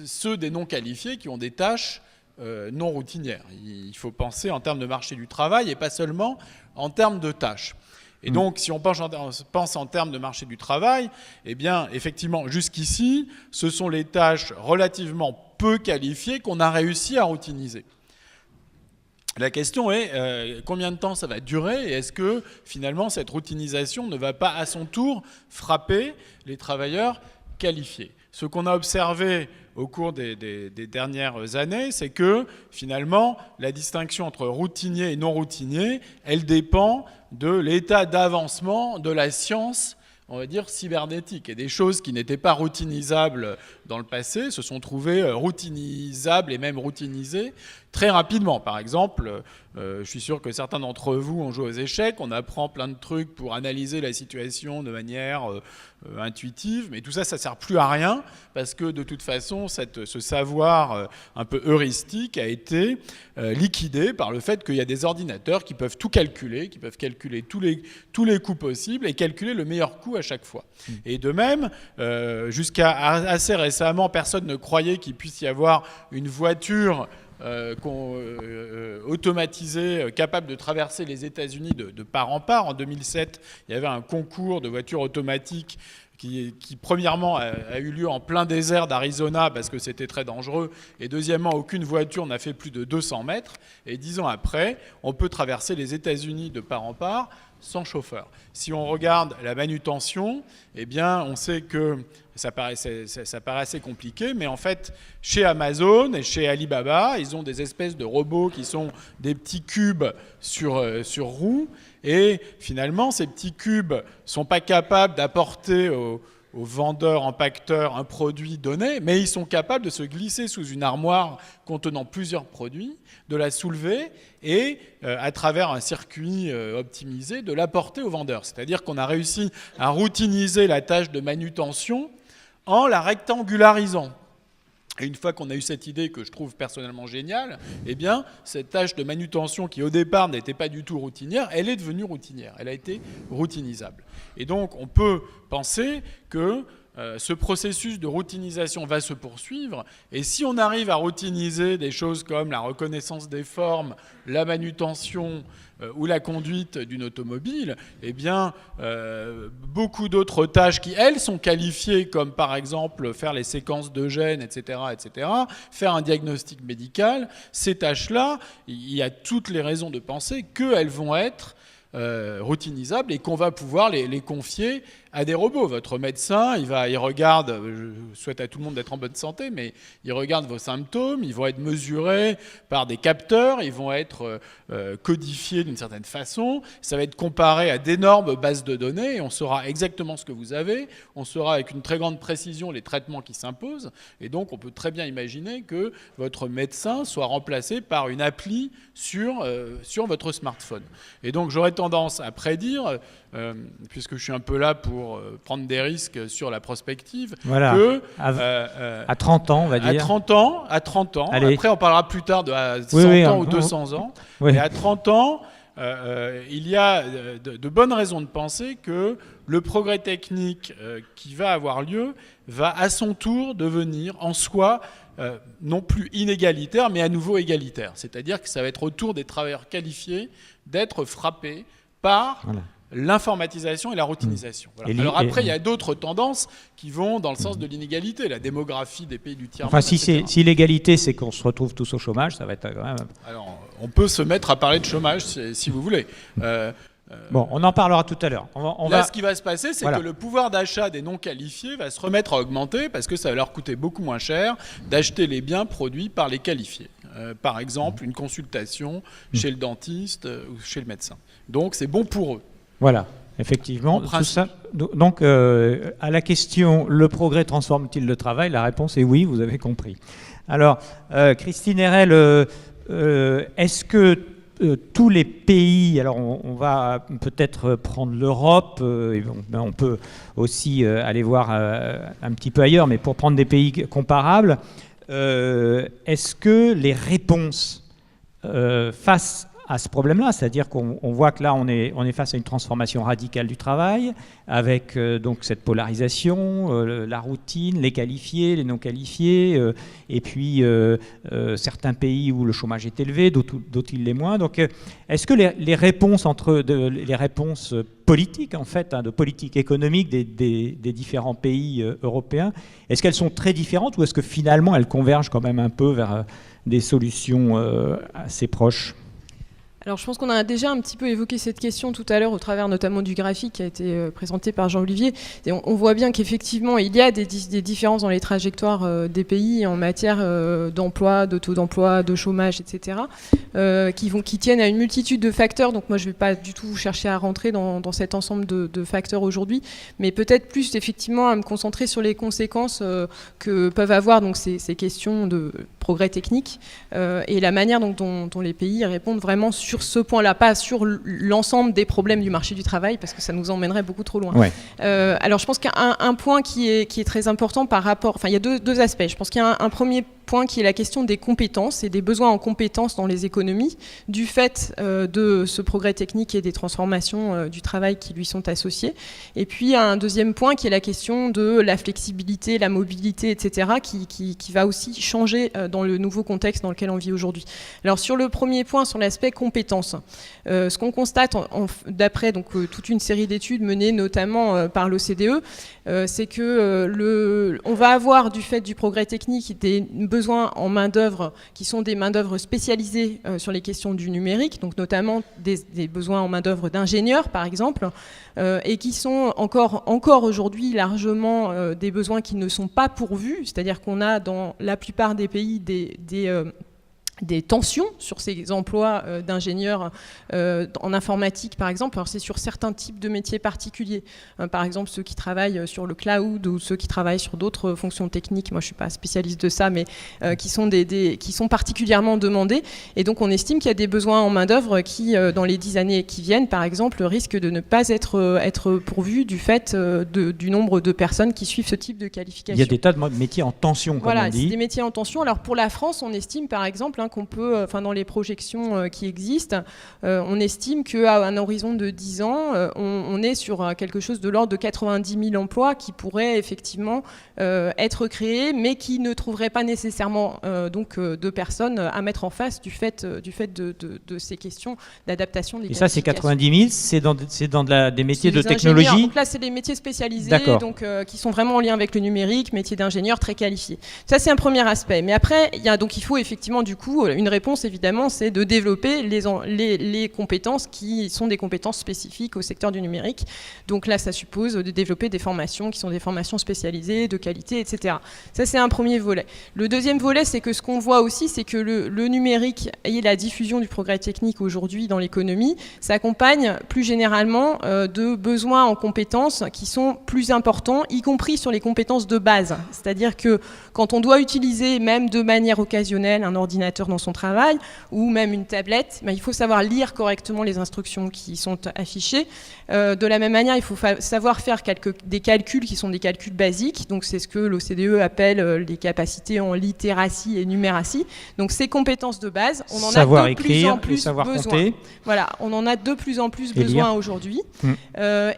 ceux des non qualifiés qui ont des tâches non routinières. Il faut penser en termes de marché du travail et pas seulement en termes de tâches. Et donc, si on pense en termes de marché du travail, eh bien, effectivement, jusqu'ici, ce sont les tâches relativement peu qualifiées qu'on a réussi à routiniser. La question est combien de temps ça va durer et est-ce que finalement cette routinisation ne va pas à son tour frapper les travailleurs qualifiés ? Ce qu'on a observé au cours des dernières années, c'est que finalement la distinction entre routinier et non routinier, elle dépend de l'état d'avancement de la science, on va dire, cybernétique. Et des choses qui n'étaient pas routinisables dans le passé se sont trouvées routinisables et même routinisées très rapidement. Par exemple, je suis sûr que certains d'entre vous ont joué aux échecs, on apprend plein de trucs pour analyser la situation de manière intuitive, mais tout ça, ça ne sert plus à rien, parce que de toute façon, ce savoir un peu heuristique a été liquidé par le fait qu'il y a des ordinateurs qui peuvent tout calculer, qui peuvent calculer tous les coûts possibles et calculer le meilleur coût à chaque fois. Et de même, jusqu'à assez récemment, personne ne croyait qu'il puisse y avoir une voiture automatisée, capable de traverser les États-Unis de part en part. En 2007, il y avait un concours de voitures automatiques qui premièrement a eu lieu en plein désert d'Arizona parce que c'était très dangereux, et deuxièmement, aucune voiture n'a fait plus de 200 mètres, et 10 ans après, on peut traverser les États-Unis de part en part sans chauffeur. Si on regarde la manutention, eh bien, on sait que ça paraît assez compliqué, mais en fait, chez Amazon et chez Alibaba, ils ont des espèces de robots qui sont des petits cubes sur roues Et finalement, ces petits cubes ne sont pas capables d'apporter aux vendeurs, empaqueteurs, un produit donné, mais ils sont capables de se glisser sous une armoire contenant plusieurs produits, de la soulever et, à travers un circuit optimisé, de l'apporter au vendeur. C'est-à-dire qu'on a réussi à routiniser la tâche de manutention en la rectangularisant. Et une fois qu'on a eu cette idée que je trouve personnellement géniale, eh bien, cette tâche de manutention qui au départ n'était pas du tout routinière, elle est devenue routinière, elle a été routinisable. Et donc on peut penser que ce processus de routinisation va se poursuivre, et si on arrive à routiniser des choses comme la reconnaissance des formes, la manutention ou la conduite d'une automobile, eh bien, beaucoup d'autres tâches qui, elles, sont qualifiées comme, par exemple, faire les séquences de gènes, etc., faire un diagnostic médical, ces tâches-là, il y a toutes les raisons de penser qu'elles vont être routinisables et qu'on va pouvoir les confier à des robots. Votre médecin, il regarde, je souhaite à tout le monde d'être en bonne santé, mais il regarde vos symptômes, ils vont être mesurés par des capteurs, ils vont être codifiés d'une certaine façon, ça va être comparé à d'énormes bases de données, et on saura exactement ce que vous avez, on saura avec une très grande précision les traitements qui s'imposent, et donc on peut très bien imaginer que votre médecin soit remplacé par une appli sur votre smartphone. Et donc j'aurais tendance à prédire, puisque je suis un peu là pour prendre des risques sur la prospective,
voilà.
Que
à 30 ans, on va dire.
À 30 ans.
Allez.
Après, on parlera plus tard de 100 ans ou 200 ans.
Oui.
Mais à 30 ans, il y a de bonnes raisons de penser que le progrès technique qui va avoir lieu va à son tour devenir en soi non plus inégalitaire, mais à nouveau égalitaire. C'est-à-dire que ça va être au tour des travailleurs qualifiés d'être frappés par l'informatisation et la routinisation. Voilà. Alors après, il y a d'autres tendances qui vont dans le sens de l'inégalité, la démographie des pays du tiers-monde.
Enfin, si l'égalité, c'est qu'on se retrouve tous au chômage, ça va être quand même...
Alors, on peut se mettre à parler de chômage si vous voulez.
Bon, on en parlera tout à l'heure.
Ce qui va se passer, c'est que le pouvoir d'achat des non-qualifiés va se remettre à augmenter parce que ça va leur coûter beaucoup moins cher d'acheter les biens produits par les qualifiés. Par exemple, une consultation chez le dentiste ou chez le médecin. Donc, c'est bon pour eux.
Voilà, effectivement. Tout ça, donc, à la question « Le progrès transforme-t-il le travail ?», la réponse est oui, vous avez compris. Alors, Christine Erel, est-ce que tous les pays, alors on va peut-être prendre l'Europe, on peut aussi aller voir un petit peu ailleurs, mais pour prendre des pays comparables, est-ce que les réponses face à ce problème-là, c'est-à-dire qu'on voit que là on est face à une transformation radicale du travail, avec donc cette polarisation, la routine, les qualifiés, les non qualifiés, et puis certains pays où le chômage est élevé, d'autres il l'est moins. Donc est-ce que les réponses les réponses politiques en fait, de politique économique des différents pays européens, est-ce qu'elles sont très différentes ou est-ce que finalement elles convergent quand même un peu vers des solutions assez proches ?
Alors je pense qu'on a déjà un petit peu évoqué cette question tout à l'heure au travers notamment du graphique qui a été présenté par Jean-Olivier. Et on voit bien qu'effectivement il y a des différences dans les trajectoires des pays en matière d'emploi, de taux d'emploi, de chômage, etc. Qui tiennent à une multitude de facteurs. Donc moi je ne vais pas du tout chercher à rentrer dans cet ensemble de facteurs aujourd'hui, mais peut-être plus effectivement à me concentrer sur les conséquences que peuvent avoir donc ces questions de progrès technique et la manière dont les pays répondent vraiment sur ce point-là, pas sur l'ensemble des problèmes du marché du travail, parce que ça nous emmènerait beaucoup trop loin.
Ouais.
Alors je pense qu'il y a un point qui est très important par rapport... Enfin, il y a deux aspects. Je pense qu'il y a un premier point qui est la question des compétences et des besoins en compétences dans les économies, du fait de ce progrès technique et des transformations du travail qui lui sont associées. Et puis, il y a un deuxième point qui est la question de la flexibilité, la mobilité, etc., qui va aussi changer dans le nouveau contexte dans lequel on vit aujourd'hui. Alors, sur le premier point, sur l'aspect compétences, ce qu'on constate d'après toute une série d'études menées notamment par l'OCDE, c'est que on va avoir, du fait du progrès technique, des besoins en main-d'œuvre qui sont des main-d'œuvre spécialisées sur les questions du numérique, donc notamment des besoins en main-d'œuvre d'ingénieurs, par exemple, et qui sont encore aujourd'hui largement des besoins qui ne sont pas pourvus, c'est-à-dire qu'on a dans la plupart des pays des tensions sur ces emplois d'ingénieurs en informatique, par exemple. Alors, c'est sur certains types de métiers particuliers. Par exemple, ceux qui travaillent sur le cloud ou ceux qui travaillent sur d'autres fonctions techniques. Moi, je ne suis pas spécialiste de ça, mais qui sont particulièrement demandés. Et donc, on estime qu'il y a des besoins en main-d'œuvre qui, dans les 10 années qui viennent, par exemple, risquent de ne pas être pourvus du fait du nombre de personnes qui suivent ce type de qualification.
Il y a des tas de métiers en tension, comme on dit.
Voilà, des métiers en tension. Alors, pour la France, on estime, par exemple, qu'on peut, dans les projections qui existent, on estime qu'à un horizon de 10 ans, on est sur quelque chose de l'ordre de 90 000 emplois qui pourraient effectivement être créés, mais qui ne trouveraient pas nécessairement de personnes à mettre en face du fait de ces questions d'adaptation des qualifications.
Et ça, c'est 90 000, c'est dans des métiers de technologie.
Donc là, c'est des métiers spécialisés, donc, qui sont vraiment en lien avec le numérique, métiers d'ingénieurs très qualifiés. Ça, c'est un premier aspect. Mais après, il faut effectivement, du coup, une réponse, évidemment, c'est de développer les compétences qui sont des compétences spécifiques au secteur du numérique. Donc là, ça suppose de développer des formations qui sont des formations spécialisées, de qualité, etc. Ça, c'est un premier volet. Le deuxième volet, c'est que ce qu'on voit aussi, c'est que le numérique et la diffusion du progrès technique aujourd'hui dans l'économie s'accompagne plus généralement de besoins en compétences qui sont plus importants, y compris sur les compétences de base. C'est-à-dire que quand on doit utiliser, même de manière occasionnelle, un ordinateur dans son travail, ou même une tablette, il faut savoir lire correctement les instructions qui sont affichées. De la même manière, il faut savoir faire des calculs qui sont des calculs basiques. Donc c'est ce que l'OCDE appelle les capacités en littératie et numératie. Donc ces compétences de base, on en
savoir
a de
écrire,
plus en plus
savoir
besoin.
Compter.
Voilà, on en a de plus en plus
et
besoin
lire.
aujourd'hui.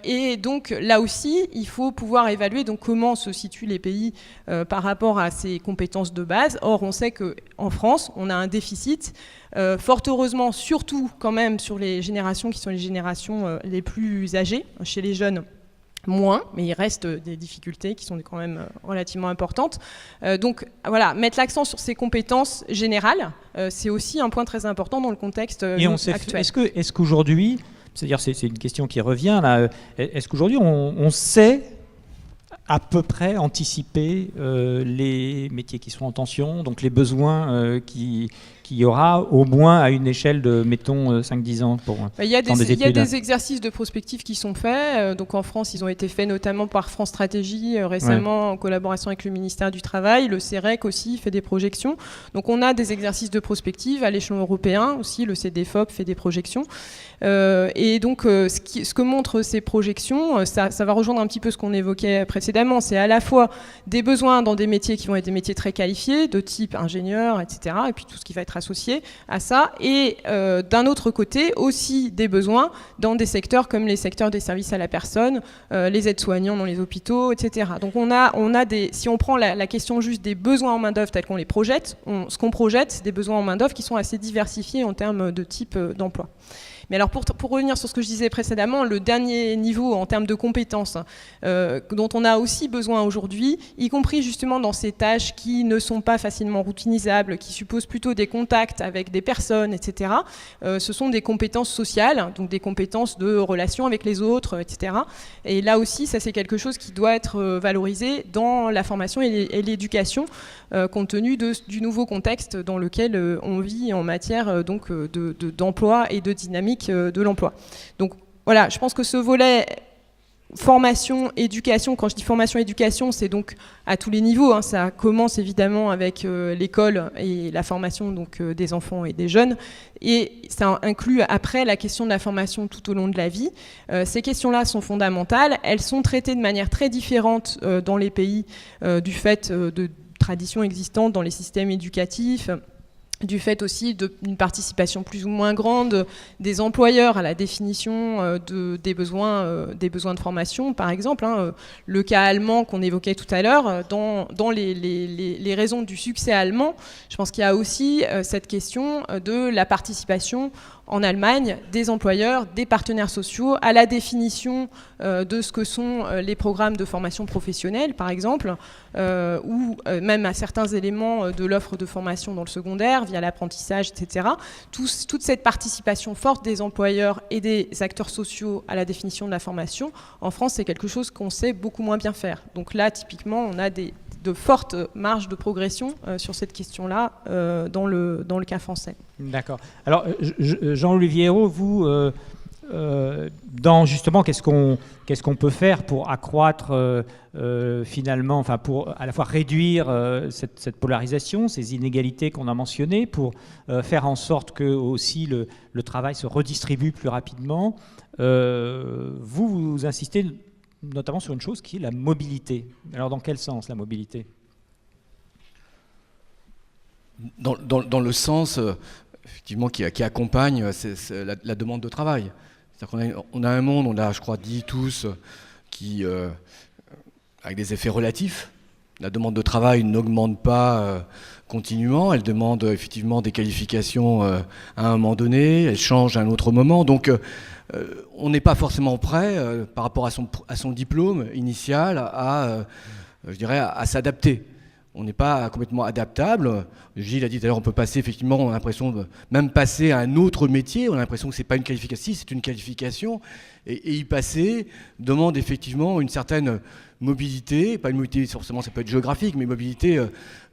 Et donc là aussi, il faut pouvoir évaluer comment se situent les pays par rapport à ces compétences de base. Or, on sait qu'en France, on a un déficit. Fort heureusement, surtout quand même sur les générations qui sont les générations les plus âgées. Chez les jeunes, moins, mais il reste des difficultés qui sont quand même relativement importantes. Donc voilà, mettre l'accent sur ces compétences générales, c'est aussi un point très important dans le contexte actuel.
Est-ce qu'aujourd'hui, c'est-à-dire c'est une question qui revient là, est-ce qu'aujourd'hui on sait à peu près anticiper les métiers qui sont en tension, donc les besoins qu'il y aura au moins à une échelle de, mettons, 5-10 ans pour
il y a des exercices de prospective qui sont faits. Donc en France, ils ont été faits notamment par France Stratégie récemment en collaboration avec le ministère du Travail. Le CEREC aussi fait des projections. Donc on a des exercices de prospective à l'échelon européen aussi. Le CDFOP fait des projections. Et donc ce que montrent ces projections, ça va rejoindre un petit peu ce qu'on évoquait précédemment. C'est à la fois des besoins dans des métiers qui vont être des métiers très qualifiés, de type ingénieur, etc. Et puis tout ce qui va être associé à ça. Et d'un autre côté, aussi des besoins dans des secteurs comme les secteurs des services à la personne, les aides-soignants dans les hôpitaux, etc. Donc si on prend la question juste des besoins en main-d'œuvre tels qu'on les projette, ce qu'on projette, c'est des besoins en main-d'œuvre qui sont assez diversifiés en termes de type d'emploi. Mais alors pour revenir sur ce que je disais précédemment, le dernier niveau en termes de compétences dont on a aussi besoin aujourd'hui, y compris justement dans ces tâches qui ne sont pas facilement routinisables, qui supposent plutôt des contacts avec des personnes, etc., ce sont des compétences sociales, donc des compétences de relation avec les autres, etc. Et là aussi, ça c'est quelque chose qui doit être valorisé dans la formation et l'éducation, compte tenu du nouveau contexte dans lequel on vit en matière d'emploi et de dynamique de l'emploi. Donc voilà, je pense que ce volet formation, éducation, quand je dis formation, éducation, c'est donc à tous les niveaux. Ça commence évidemment avec l'école et la formation des enfants et des jeunes. Et ça inclut après la question de la formation tout au long de la vie. Ces questions-là sont fondamentales. Elles sont traitées de manière très différente dans les pays du fait de traditions existantes dans les systèmes éducatifs, du fait aussi d'une participation plus ou moins grande des employeurs à la définition des besoins de formation, par exemple. Le cas allemand qu'on évoquait tout à l'heure, dans les raisons du succès allemand, je pense qu'il y a aussi cette question de la participation en Allemagne des employeurs, des partenaires sociaux à la définition de ce que sont les programmes de formation professionnelle, par exemple, ou même à certains éléments de l'offre de formation dans le secondaire, via l'apprentissage, etc. Toute cette participation forte des employeurs et des acteurs sociaux à la définition de la formation, en France, c'est quelque chose qu'on sait beaucoup moins bien faire. Donc là, typiquement, on a des de fortes marges de progression sur cette question-là dans le cas français.
D'accord. Alors, Jean-Olivier Ayrault, vous, dans justement, qu'est-ce qu'on peut faire pour accroître finalement, enfin pour à la fois réduire cette polarisation, ces inégalités qu'on a mentionnées, pour faire en sorte que aussi le travail se redistribue plus rapidement. Vous insistez notamment sur une chose qui est la mobilité. Alors dans quel sens la mobilité ?
Dans le sens effectivement qui accompagne la demande de travail. C'est-à-dire qu'on a un monde, on l'a je crois dit tous, qui avec des effets relatifs. La demande de travail n'augmente pas continuellement, elle demande effectivement des qualifications à un moment donné, elle change à un autre moment. Donc on n'est pas forcément prêt par rapport à son diplôme initial je dirais, à s'adapter. On n'est pas complètement adaptable. Gilles a dit tout à l'heure, on peut passer effectivement, on a l'impression de même passer à un autre métier, on a l'impression que c'est pas une qualification, si c'est une qualification, et y passer demande effectivement une certaine mobilité, pas une mobilité forcément ça peut être géographique, mais mobilité,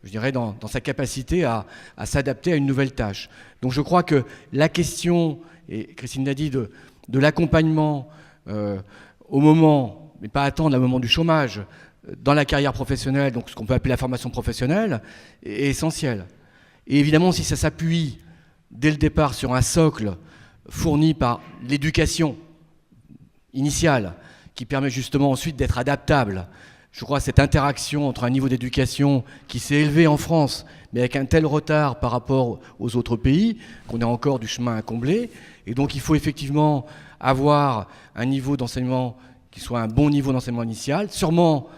je dirais, dans sa capacité à s'adapter à une nouvelle tâche. Donc je crois que la question, et Christine l'a dit, de l'accompagnement au moment, mais pas attendre le moment du chômage, dans la carrière professionnelle, donc ce qu'on peut appeler la formation professionnelle, est essentiel. Et évidemment, si ça s'appuie dès le départ sur un socle fourni par l'éducation initiale, qui permet justement ensuite d'être adaptable, je crois que cette interaction entre un niveau d'éducation qui s'est élevé en France, mais avec un tel retard par rapport aux autres pays, qu'on a encore du chemin à combler, et donc il faut effectivement avoir un niveau d'enseignement qui soit un bon niveau d'enseignement initial, sûrement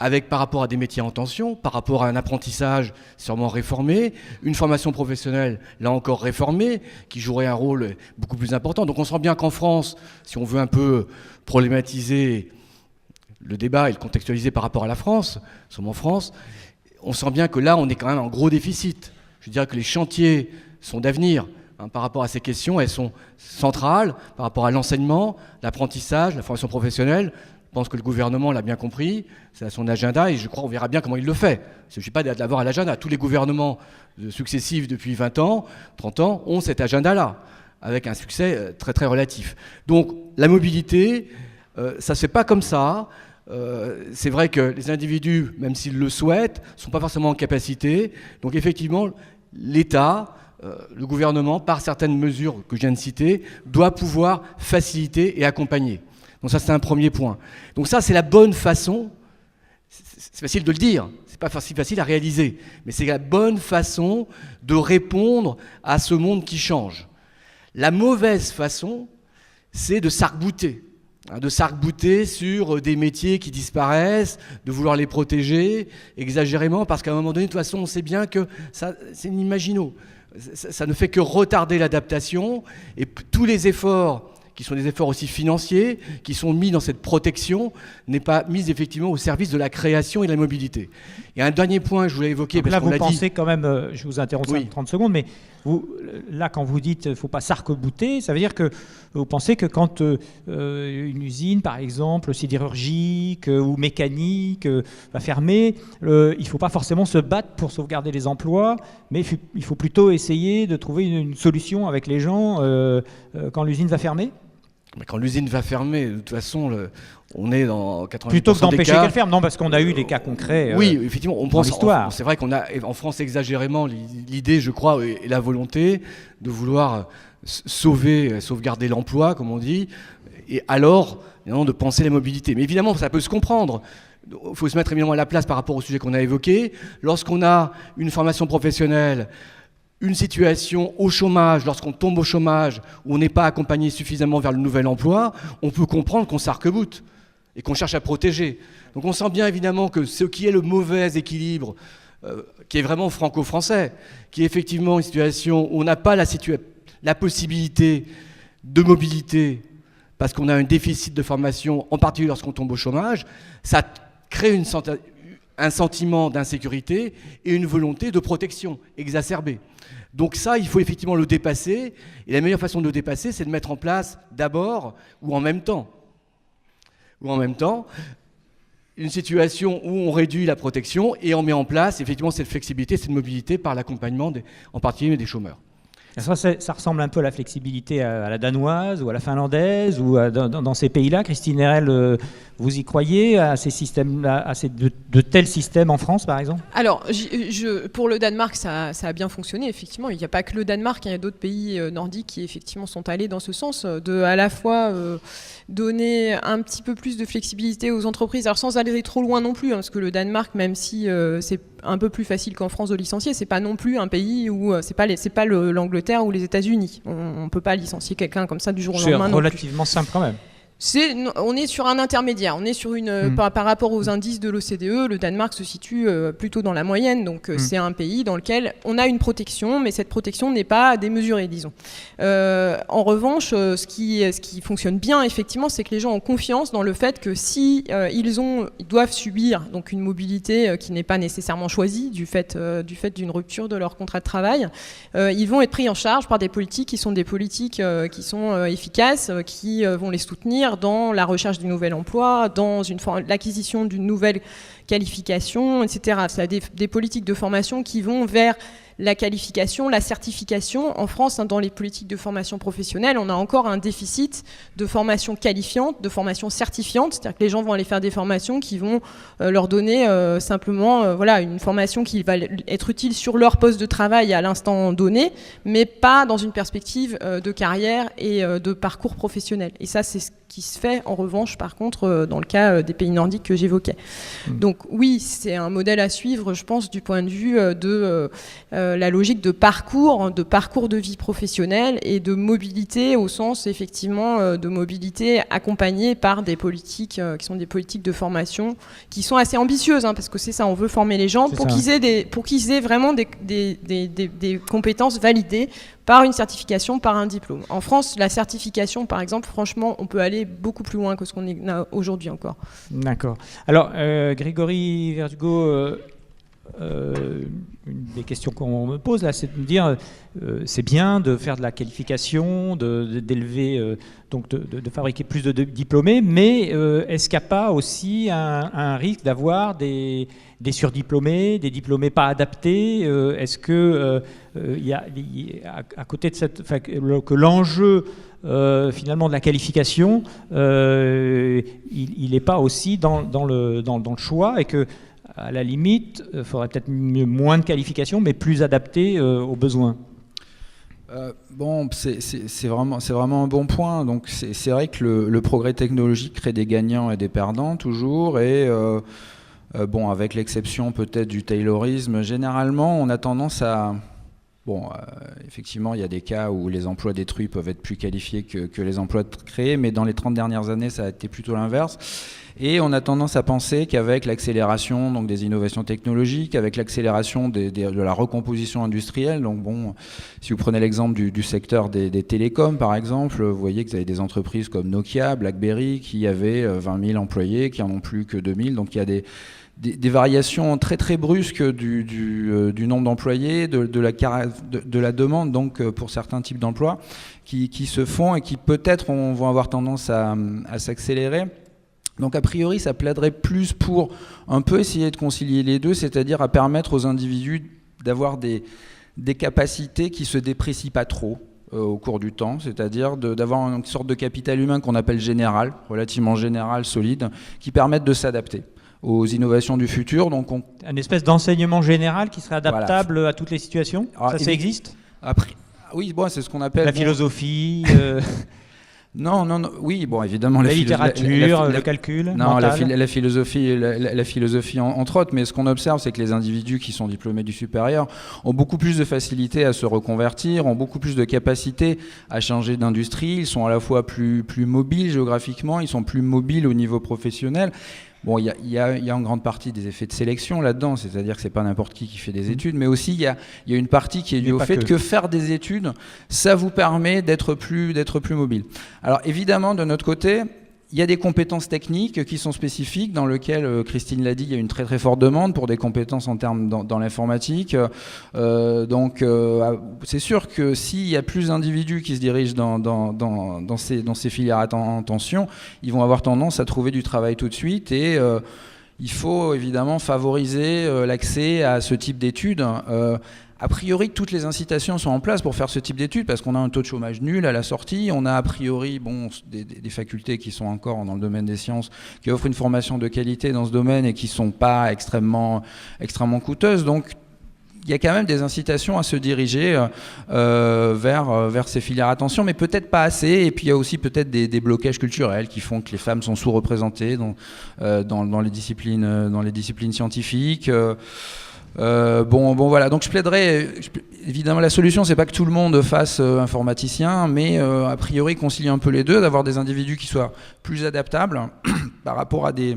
avec par rapport à des métiers en tension, par rapport à un apprentissage sûrement réformé, une formation professionnelle, là encore réformée, qui jouerait un rôle beaucoup plus important. Donc on sent bien qu'en France, si on veut un peu problématiser le débat et le contextualiser par rapport à la France, sommes en France, on sent bien que là, on est quand même en gros déficit. Je dirais que les chantiers sont d'avenir. Par rapport à ces questions, elles sont centrales par rapport à l'enseignement, l'apprentissage, la formation professionnelle. Je pense que le gouvernement l'a bien compris, c'est à son agenda et je crois qu'on verra bien comment il le fait. Il ne suffit pas de l'avoir à l'agenda. Tous les gouvernements successifs depuis 20 ans, 30 ans ont cet agenda-là, avec un succès très très relatif. Donc la mobilité, ça ne se fait pas comme ça. C'est vrai que les individus, même s'ils le souhaitent, ne sont pas forcément en capacité. Donc effectivement, l'État, le gouvernement, par certaines mesures que je viens de citer, doit pouvoir faciliter et accompagner. Donc ça, c'est un premier point. Donc ça, c'est la bonne façon, c'est facile de le dire, c'est pas facile à réaliser, mais c'est la bonne façon de répondre à ce monde qui change. La mauvaise façon, c'est de s'arc-bouter sur des métiers qui disparaissent, de vouloir les protéger exagérément, parce qu'à un moment donné, de toute façon, on sait bien que ça, c'est une imaginaux. Ça ne fait que retarder l'adaptation, et tous les efforts qui sont des efforts aussi financiers, qui sont mis dans cette protection, n'est pas mis effectivement au service de la création et de la mobilité. Et un dernier point, je voulais évoquer...
Donc là, vous pensez quand même, je vous interromps 30 secondes, mais vous, là, quand vous dites qu'il ne faut pas s'arc-bouter, ça veut dire que vous pensez que quand une usine, par exemple, sidérurgique ou mécanique, va fermer, il ne faut pas forcément se battre pour sauvegarder les emplois, mais il faut plutôt essayer de trouver une solution avec les gens quand l'usine va fermer ?
Mais quand l'usine va fermer, de toute façon, on est dans 80%
plutôt que d'empêcher
des cas...
qu'elle ferme, non, parce qu'on a eu des cas concrets.
Oui, effectivement, on pense. C'est vrai qu'on a en France exagérément l'idée, je crois, et la volonté de vouloir sauvegarder l'emploi, comme on dit, et alors, évidemment, de penser la mobilité. Mais évidemment, ça peut se comprendre. Il faut se mettre évidemment à la place par rapport au sujet qu'on a évoqué. Lorsqu'on a une formation professionnelle, une situation au chômage, lorsqu'on tombe au chômage, où on n'est pas accompagné suffisamment vers le nouvel emploi, on peut comprendre qu'on s'arc-boute et qu'on cherche à protéger. Donc on sent bien évidemment que ce qui est le mauvais équilibre, qui est vraiment franco-français, qui est effectivement une situation où on n'a pas la possibilité de mobilité parce qu'on a un déficit de formation, en particulier lorsqu'on tombe au chômage, ça crée un sentiment d'insécurité et une volonté de protection exacerbée. Donc ça, il faut effectivement le dépasser. Et la meilleure façon de le dépasser, c'est de mettre en place d'abord ou en même temps une situation où on réduit la protection et on met en place effectivement cette flexibilité, cette mobilité par l'accompagnement en particulier des chômeurs.
Ça ressemble un peu à la flexibilité à la danoise ou à la finlandaise ou dans ces pays-là. Christine Erel, vous y croyez à ces systèmes, de tels systèmes en France, par exemple?
Alors, pour le Danemark, ça a bien fonctionné, effectivement. Il n'y a pas que le Danemark, il y a d'autres pays nordiques qui, effectivement, sont allés dans ce sens, de à la fois donner un petit peu plus de flexibilité aux entreprises, alors sans aller trop loin non plus, hein, parce que le Danemark, même si c'est un peu plus facile qu'en France de licencier, c'est pas non plus un pays où c'est pas l'Angleterre ou les États-Unis. On peut pas licencier quelqu'un comme ça du jour au lendemain.
C'est relativement simple quand même.
On est sur un intermédiaire. On est sur par rapport aux indices de l'OCDE, le Danemark se situe plutôt dans la moyenne. Donc c'est un pays dans lequel on a une protection, mais cette protection n'est pas démesurée, disons. En revanche, ce qui fonctionne bien, effectivement, c'est que les gens ont confiance dans le fait que si ils doivent subir donc une mobilité qui n'est pas nécessairement choisie du fait d'une rupture de leur contrat de travail, ils vont être pris en charge par des politiques qui sont efficaces, qui vont les soutenir dans la recherche du nouvel emploi, dans l'acquisition d'une nouvelle qualification, etc. C'est des politiques de formation qui vont vers la qualification, la certification. En France, dans les politiques de formation professionnelle, on a encore un déficit de formation qualifiante, de formation certifiante, c'est-à-dire que les gens vont aller faire des formations qui vont leur donner simplement une formation qui va être utile sur leur poste de travail à l'instant donné, mais pas dans une perspective de carrière et de parcours professionnel. Et ça, c'est ce qui se fait en revanche, par contre, dans le cas des pays nordiques que j'évoquais. Donc oui, c'est un modèle à suivre, je pense, du point de vue de la logique de parcours de vie professionnelle et de mobilité au sens, effectivement, de mobilité accompagnée par des politiques qui sont des politiques de formation qui sont assez ambitieuses, hein, parce que c'est ça, on veut former les gens pour qu'ils aient vraiment des compétences validées par une certification, par un diplôme. En France, la certification, par exemple, franchement, on peut aller beaucoup plus loin que ce qu'on a aujourd'hui encore.
D'accord. Alors, Grégory Verdugo, une des questions qu'on me pose là, c'est de me dire, c'est bien de faire de la qualification, d'élever, donc de fabriquer plus de diplômés, mais est-ce qu'il n'y a pas aussi un risque d'avoir des surdiplômés, des diplômés pas adaptés? Est-ce que à côté de que l'enjeu finalement de la qualification, il n'est pas aussi dans le choix, et que à la limite, il faudrait peut-être moins de qualification, mais plus adapté aux besoins.
C'est vraiment un bon point. Donc c'est vrai que le progrès technologique crée des gagnants et des perdants toujours, et avec l'exception peut-être du taylorisme, généralement on a tendance à... effectivement, il y a des cas où les emplois détruits peuvent être plus qualifiés que les emplois créés, mais dans les 30 dernières années, ça a été plutôt l'inverse. Et on a tendance à penser qu'avec l'accélération donc des innovations technologiques, avec l'accélération de la recomposition industrielle, donc si vous prenez l'exemple du secteur des télécoms, par exemple, vous voyez que vous avez des entreprises comme Nokia, BlackBerry, qui avaient 20 000 employés, qui n'en ont plus que 2 000. Donc il y a des variations très très brusques du nombre d'employés, de la demande donc pour certains types d'emplois qui se font et qui peut-être vont avoir tendance à s'accélérer. Donc a priori ça plaiderait plus pour un peu essayer de concilier les deux, c'est-à-dire à permettre aux individus d'avoir des capacités qui ne se déprécient pas trop au cours du temps, c'est-à-dire d'avoir une sorte de capital humain qu'on appelle général, relativement général, solide, qui permettent de s'adapter aux innovations du futur. Donc
une espèce d'enseignement général qui serait adaptable à toutes les situations. Alors, ça existe
après, oui, c'est ce qu'on appelle...
La philosophie
Non, oui, évidemment...
La littérature, le calcul mental.
La philosophie entre autres, mais ce qu'on observe, c'est que les individus qui sont diplômés du supérieur ont beaucoup plus de facilité à se reconvertir, ont beaucoup plus de capacité à changer d'industrie, ils sont à la fois plus mobiles géographiquement, ils sont plus mobiles au niveau professionnel. Il y a en grande partie des effets de sélection là-dedans, c'est-à-dire que c'est pas n'importe qui fait des études, mais aussi il y a une partie qui est due au fait que faire des études, ça vous permet d'être plus mobile. Alors évidemment, de notre côté, il y a des compétences techniques qui sont spécifiques, dans lesquelles, Christine l'a dit, il y a une très très forte demande pour des compétences en termes dans l'informatique. C'est sûr que s'il y a plus d'individus qui se dirigent dans ces filières en tension, ils vont avoir tendance à trouver du travail tout de suite, et il faut évidemment favoriser l'accès à ce type d'études. A priori, toutes les incitations sont en place pour faire ce type d'études parce qu'on a un taux de chômage nul à la sortie. On a a priori des facultés qui sont encore dans le domaine des sciences, qui offrent une formation de qualité dans ce domaine et qui ne sont pas extrêmement coûteuses. Donc, il y a quand même des incitations à se diriger vers ces filières. Attention, mais peut-être pas assez. Et puis, il y a aussi peut-être des blocages culturels qui font que les femmes sont sous-représentées dans les disciplines scientifiques. Voilà, donc je plaiderais, évidemment la solution c'est pas que tout le monde fasse informaticien, mais a priori concilier un peu les deux, d'avoir des individus qui soient plus adaptables par rapport à des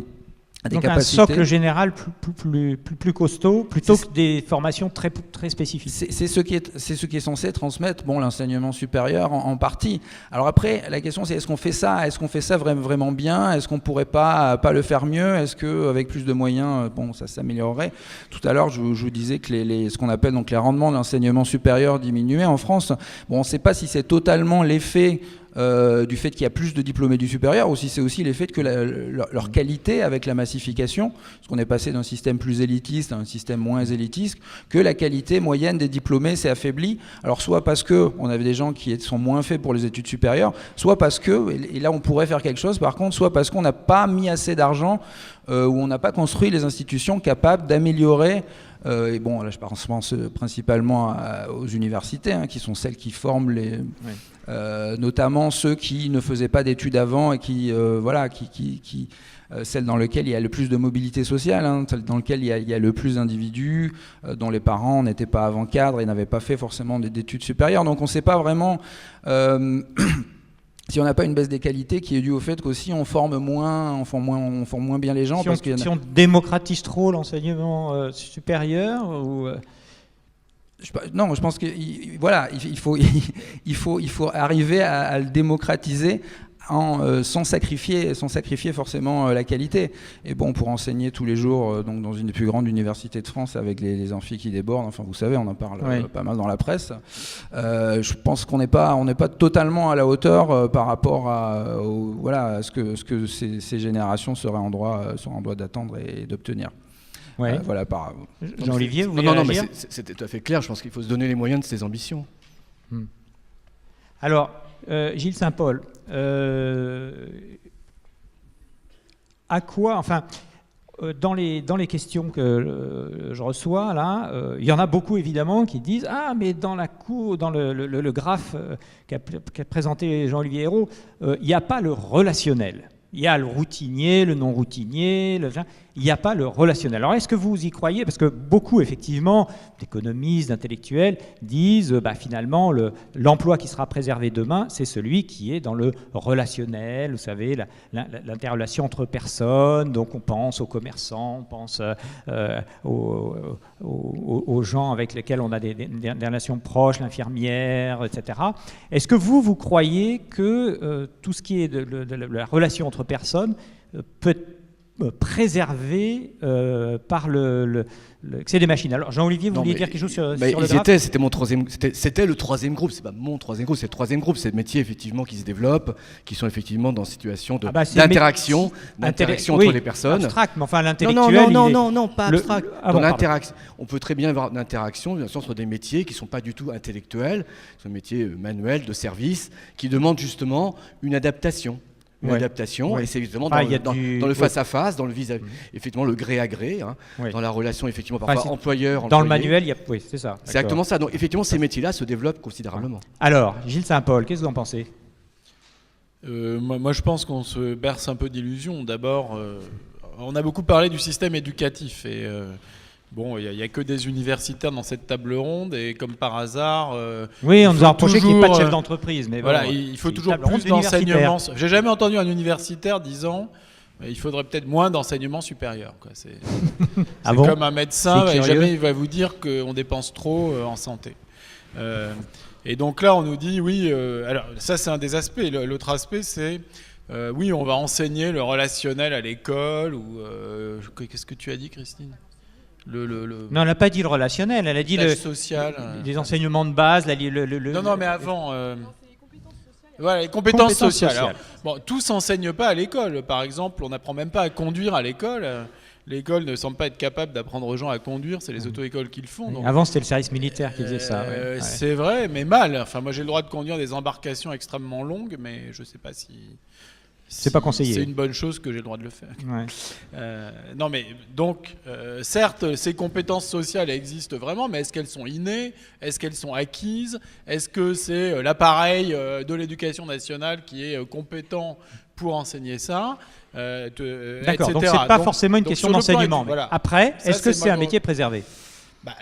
donc
capacités.
Un socle général plus costaud, plutôt que des formations très spécifiques.
C'est ce qui est censé transmettre l'enseignement supérieur en partie. Alors après, la question c'est est-ce qu'on fait ça vraiment bien? Est-ce qu'on pourrait pas le faire mieux? Est-ce qu'avec plus de moyens, ça s'améliorerait? Tout à l'heure, je vous disais que ce qu'on appelle donc les rendements de l'enseignement supérieur diminuaient en France. On ne sait pas si c'est totalement l'effet du fait qu'il y a plus de diplômés du supérieur, ou si c'est aussi l'effet que leur qualité avec la massification, parce qu'on est passé d'un système plus élitiste à un système moins élitiste, que la qualité moyenne des diplômés s'est affaiblie. Alors soit parce qu'on avait des gens qui sont moins faits pour les études supérieures, soit parce que, et là on pourrait faire quelque chose par contre, soit parce qu'on n'a pas mis assez d'argent, ou on n'a pas construit les institutions capables d'améliorer. Et là je pense principalement aux universités, qui sont celles qui forment notamment ceux qui ne faisaient pas d'études avant et celles dans lesquelles il y a le plus de mobilité sociale, celles dans lesquelles il y a le plus d'individus dont les parents n'étaient pas avant cadres et n'avaient pas fait forcément d'études supérieures. Donc on ne sait pas vraiment si on n'a pas une baisse des qualités qui est due au fait qu'aussi on forme moins bien les gens.
Si on démocratise trop l'enseignement supérieur ou
Non, je pense qu'il faut arriver à le démocratiser sans sacrifier forcément la qualité. Et pour enseigner tous les jours donc dans une des plus grandes universités de France avec les amphis qui débordent, enfin vous savez, on en parle pas mal dans la presse. Je pense qu'on n'est pas totalement à la hauteur par rapport à ce que ces générations seraient en droit d'attendre et d'obtenir.
Ouais. Jean-Olivier, vous voulez réagir ?
Mais c'est tout à fait clair. Je pense qu'il faut se donner les moyens de ses ambitions.
Alors, Gilles Saint-Paul, à quoi, dans les questions que je reçois là, il y en a beaucoup évidemment qui disent mais dans le graphe qu'a présenté Jean-Olivier Hérault, il n'y a pas le relationnel. Il y a le routinier, le non-routinier, il n'y a pas le relationnel. Alors est-ce que vous y croyez? Parce que beaucoup, effectivement, d'économistes, d'intellectuels disent finalement l'emploi qui sera préservé demain, c'est celui qui est dans le relationnel, vous savez, l'interrelation entre personnes. Donc on pense aux commerçants, on pense aux gens avec lesquels on a des relations proches, l'infirmière, etc. Est-ce que vous croyez que tout ce qui est de la relation entre personnes peut être préservé par l'excès des machines? Alors Jean-Olivier, vous vouliez dire quelque chose sur le graphe?
C'était le troisième groupe, c'est pas mon troisième groupe, c'est le troisième groupe, c'est le métier effectivement qui se développe, qui sont effectivement dans situation d'interaction entre les personnes.
Abstract, mais l'intellectuel...
Non, pas abstract. On peut très bien avoir une interaction, bien sûr, entre des métiers qui ne sont pas du tout intellectuels, ce sont des métiers manuels, de service, qui demandent justement une adaptation. Et c'est justement dans le face-à-face, dans le vis-à-vis, effectivement le gré à gré, dans la relation effectivement parfois employeur-employé.
Dans le manuel, c'est ça.
C'est exactement ça. Donc effectivement, ces métiers-là se développent considérablement.
Alors, Gilles Saint-Paul, qu'est-ce que vous en pensez?
Moi, je pense qu'on se berce un peu d'illusions. D'abord, on a beaucoup parlé du système éducatif et il n'y a que des universitaires dans cette table ronde et comme par hasard...
oui, on nous a reproché qu'il n'y ait pas de chef d'entreprise. Mais
il faut toujours plus d'enseignement. J'ai jamais entendu un universitaire disant il faudrait peut-être moins d'enseignement supérieur. C'est comme un médecin, jamais il va vous dire qu'on dépense trop en santé. Et donc là, on nous dit alors ça c'est un des aspects. L'autre aspect c'est... on va enseigner le relationnel à l'école ou... Qu'est-ce que tu as dit, Christine?
Non, elle n'a pas dit le relationnel, elle a dit
social,
les enseignements de base.
Non, mais avant... les compétences sociales. Alors, tout s'enseigne pas à l'école. Par exemple, on n'apprend même pas à conduire à l'école. l'école ne semble pas être capable d'apprendre aux gens à conduire, c'est les auto-écoles qui le font. Donc,
avant, c'était le service militaire qui faisait ça. Ouais.
C'est vrai, mais mal. Enfin, moi, j'ai le droit de conduire des embarcations extrêmement longues, mais je ne sais pas si...
C'est pas conseillé.
C'est une bonne chose que j'ai le droit de le faire.
Ouais.
Non, mais donc, certes, ces compétences sociales existent vraiment, mais est-ce qu'elles sont innées? Est-ce qu'elles sont acquises? Est-ce que c'est l'appareil de l'éducation nationale qui est compétent pour enseigner ça?
D'accord,
etc.
donc c'est pas forcément une question d'enseignement.
Voilà.
Après,
Ça,
est-ce que c'est un métier préservé?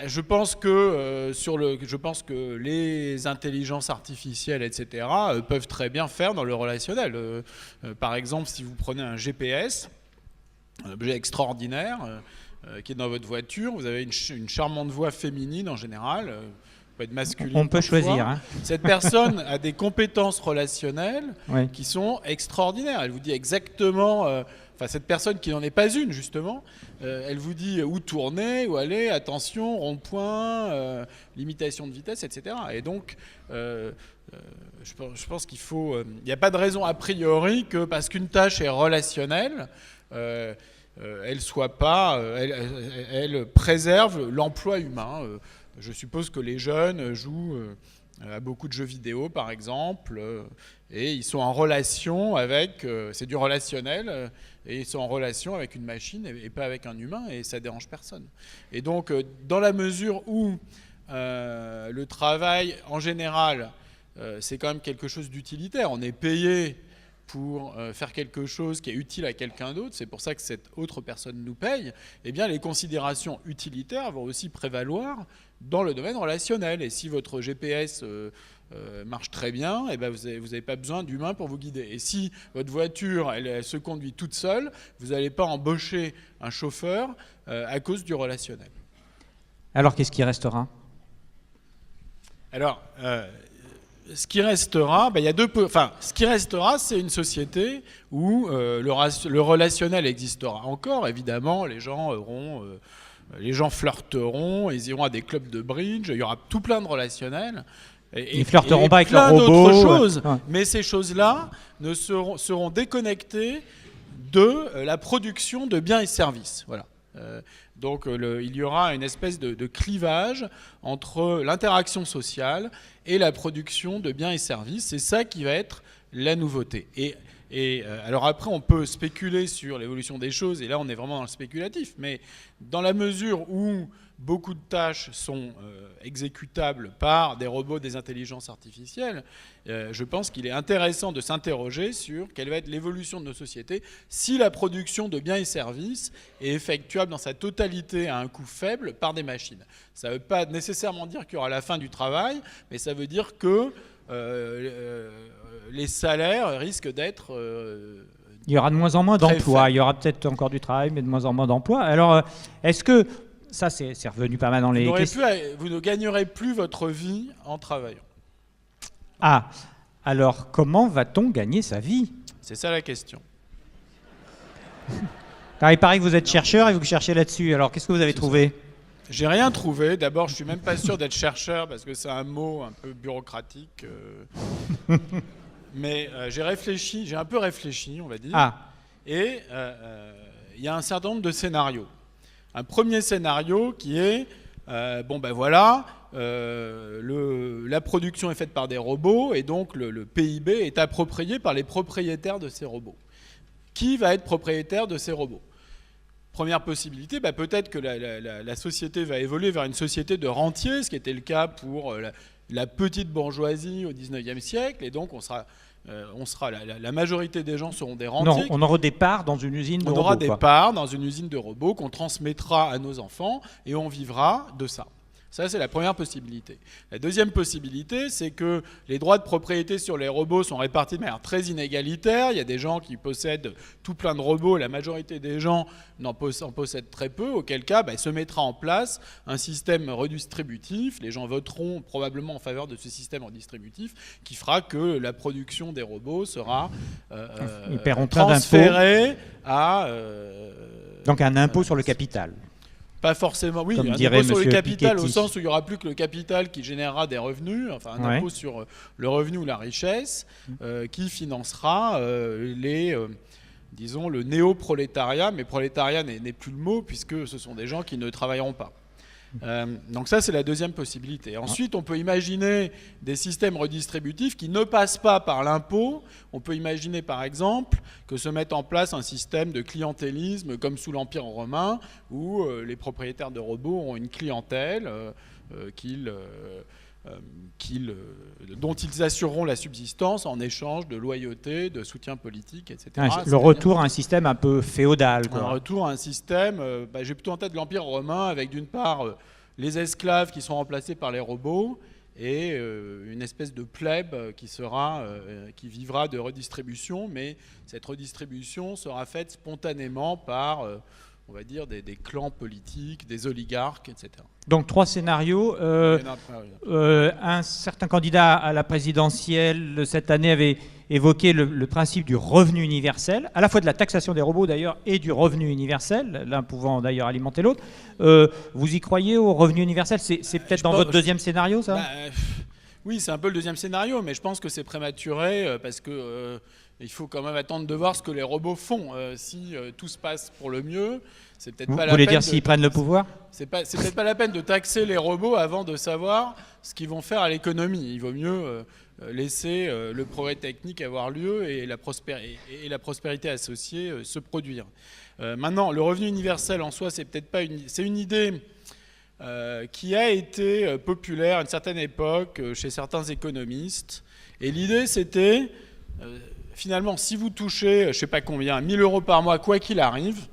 Je pense que les intelligences artificielles, etc., peuvent très bien faire dans le relationnel. Par exemple, si vous prenez un GPS, un objet extraordinaire, qui est dans votre voiture, vous avez une charmante voix féminine en général, peut être masculine.
On peut
parfois.
choisir. Hein.
Cette personne a des compétences relationnelles qui sont extraordinaires. Elle vous dit exactement... cette personne qui n'en est pas une, justement, elle vous dit où tourner, où aller, attention, rond-point, limitation de vitesse, etc. Et donc, je pense qu'il faut... Il n'y a pas de raison a priori que parce qu'une tâche est relationnelle, elle soit pas... elle préserve l'emploi humain. Je suppose que les jeunes jouent à beaucoup de jeux vidéo, par exemple, et ils sont en relation avec... c'est du relationnel... et ils sont en relation avec une machine et pas avec un humain, et ça dérange personne. Et donc, dans la mesure où le travail, en général, c'est quand même quelque chose d'utilitaire, on est payé pour faire quelque chose qui est utile à quelqu'un d'autre, c'est pour ça que cette autre personne nous paye, eh bien les considérations utilitaires vont aussi prévaloir dans le domaine relationnel. Et si votre GPS... marche très bien, et vous n'avez pas besoin d'humain pour vous guider. Et si votre voiture elle se conduit toute seule, vous n'allez pas embaucher un chauffeur à cause du relationnel.
Alors qu'est-ce qui restera?
Alors, ce qui restera, ce qui restera, c'est une société où le relationnel existera encore. Évidemment, les gens flirteront, ils iront à des clubs de bridge, il y aura tout plein de relationnels.
Ils flirteront pas avec leurs robots.
D'autres choses, mais ces choses-là seront déconnectées de la production de biens et services. Voilà. Donc il y aura une espèce de clivage entre l'interaction sociale et la production de biens et services. C'est ça qui va être la nouveauté. Et alors après, on peut spéculer sur l'évolution des choses, et là on est vraiment dans le spéculatif, mais dans la mesure où beaucoup de tâches sont exécutables par des robots, des intelligences artificielles, je pense qu'il est intéressant de s'interroger sur quelle va être l'évolution de nos sociétés si la production de biens et services est effectuable dans sa totalité à un coût faible par des machines. Ça ne veut pas nécessairement dire qu'il y aura la fin du travail, mais ça veut dire que les salaires risquent d'être...
il y aura de moins en moins d'emplois. Il y aura peut-être encore du travail, mais de moins en moins d'emplois. Alors, est-ce que... Ça, c'est revenu pas mal dans les questions.
Vous ne gagnerez plus votre vie en travaillant.
Ah, alors comment va-t-on gagner sa vie?
C'est ça la question.
Il paraît que vous êtes chercheur et vous cherchez là-dessus. Alors, qu'est-ce que vous avez trouvé?
J'ai rien trouvé. D'abord, je suis même pas sûr d'être chercheur parce que c'est un mot un peu bureaucratique. Mais j'ai un peu réfléchi, on va dire.
Ah.
Et il y a un certain nombre de scénarios. Un premier scénario qui est, la production est faite par des robots et donc le PIB est approprié par les propriétaires de ces robots. Qui va être propriétaire de ces robots? Première possibilité, peut-être que la société va évoluer vers une société de rentiers, ce qui était le cas pour la petite bourgeoisie au XIXe siècle, et donc la majorité des gens seront des rentiers.
Non, on aura des parts dans une usine de robots.
On aura des parts dans une usine de robots qu'on transmettra à nos enfants et on vivra de ça. Ça, c'est la première possibilité. La deuxième possibilité, c'est que les droits de propriété sur les robots sont répartis de manière très inégalitaire. Il y a des gens qui possèdent tout plein de robots, la majorité des gens en possèdent très peu, auquel cas se mettra en place un système redistributif. Les gens voteront probablement en faveur de ce système redistributif qui fera que la production des robots sera transférée à...
Donc un impôt sur le capital.
Pas forcément, oui, un impôt sur le capital au sens où il n'y aura plus que le capital qui générera des revenus, enfin un impôt sur le revenu ou la richesse qui financera disons, le néo-prolétariat, mais prolétariat n'est plus le mot, puisque ce sont des gens qui ne travailleront pas. Donc ça, c'est la deuxième possibilité. Ensuite, on peut imaginer des systèmes redistributifs qui ne passent pas par l'impôt. On peut imaginer, par exemple, que se mette en place un système de clientélisme comme sous l'Empire romain, où les propriétaires de robots ont une clientèle dont ils assureront la subsistance en échange de loyauté, de soutien politique, etc.
Le retour à un système un peu féodal, quoi.
Un retour à un système, j'ai plutôt en tête l'Empire romain, avec d'une part les esclaves qui sont remplacés par les robots, et une espèce de plèbe qui vivra de redistribution, mais cette redistribution sera faite spontanément par... on va dire, des clans politiques, des oligarques, etc.
Donc 3 scénarios. Un certain candidat à la présidentielle cette année avait évoqué le principe du revenu universel, à la fois de la taxation des robots d'ailleurs et du revenu universel, l'un pouvant d'ailleurs alimenter l'autre. Vous y croyez au revenu universel? C'est peut-être dans votre deuxième scénario, ça?
Oui, c'est un peu le deuxième scénario, mais je pense que c'est prématuré parce que... il faut quand même attendre de voir ce que les robots font. Si tout se passe pour le mieux, c'est peut-être pas la peine.
Vous voulez dire s'ils prennent le pouvoir?
C'est peut-être pas la peine de taxer les robots avant de savoir ce qu'ils vont faire à l'économie. Il vaut mieux laisser le progrès technique avoir lieu et la prospérité associée se produire. Maintenant, le revenu universel en soi, c'est peut-être pas c'est une idée qui a été populaire à une certaine époque chez certains économistes. Et l'idée, c'était... finalement, si vous touchez, je ne sais pas combien, 1 000 € par mois, quoi qu'il arrive,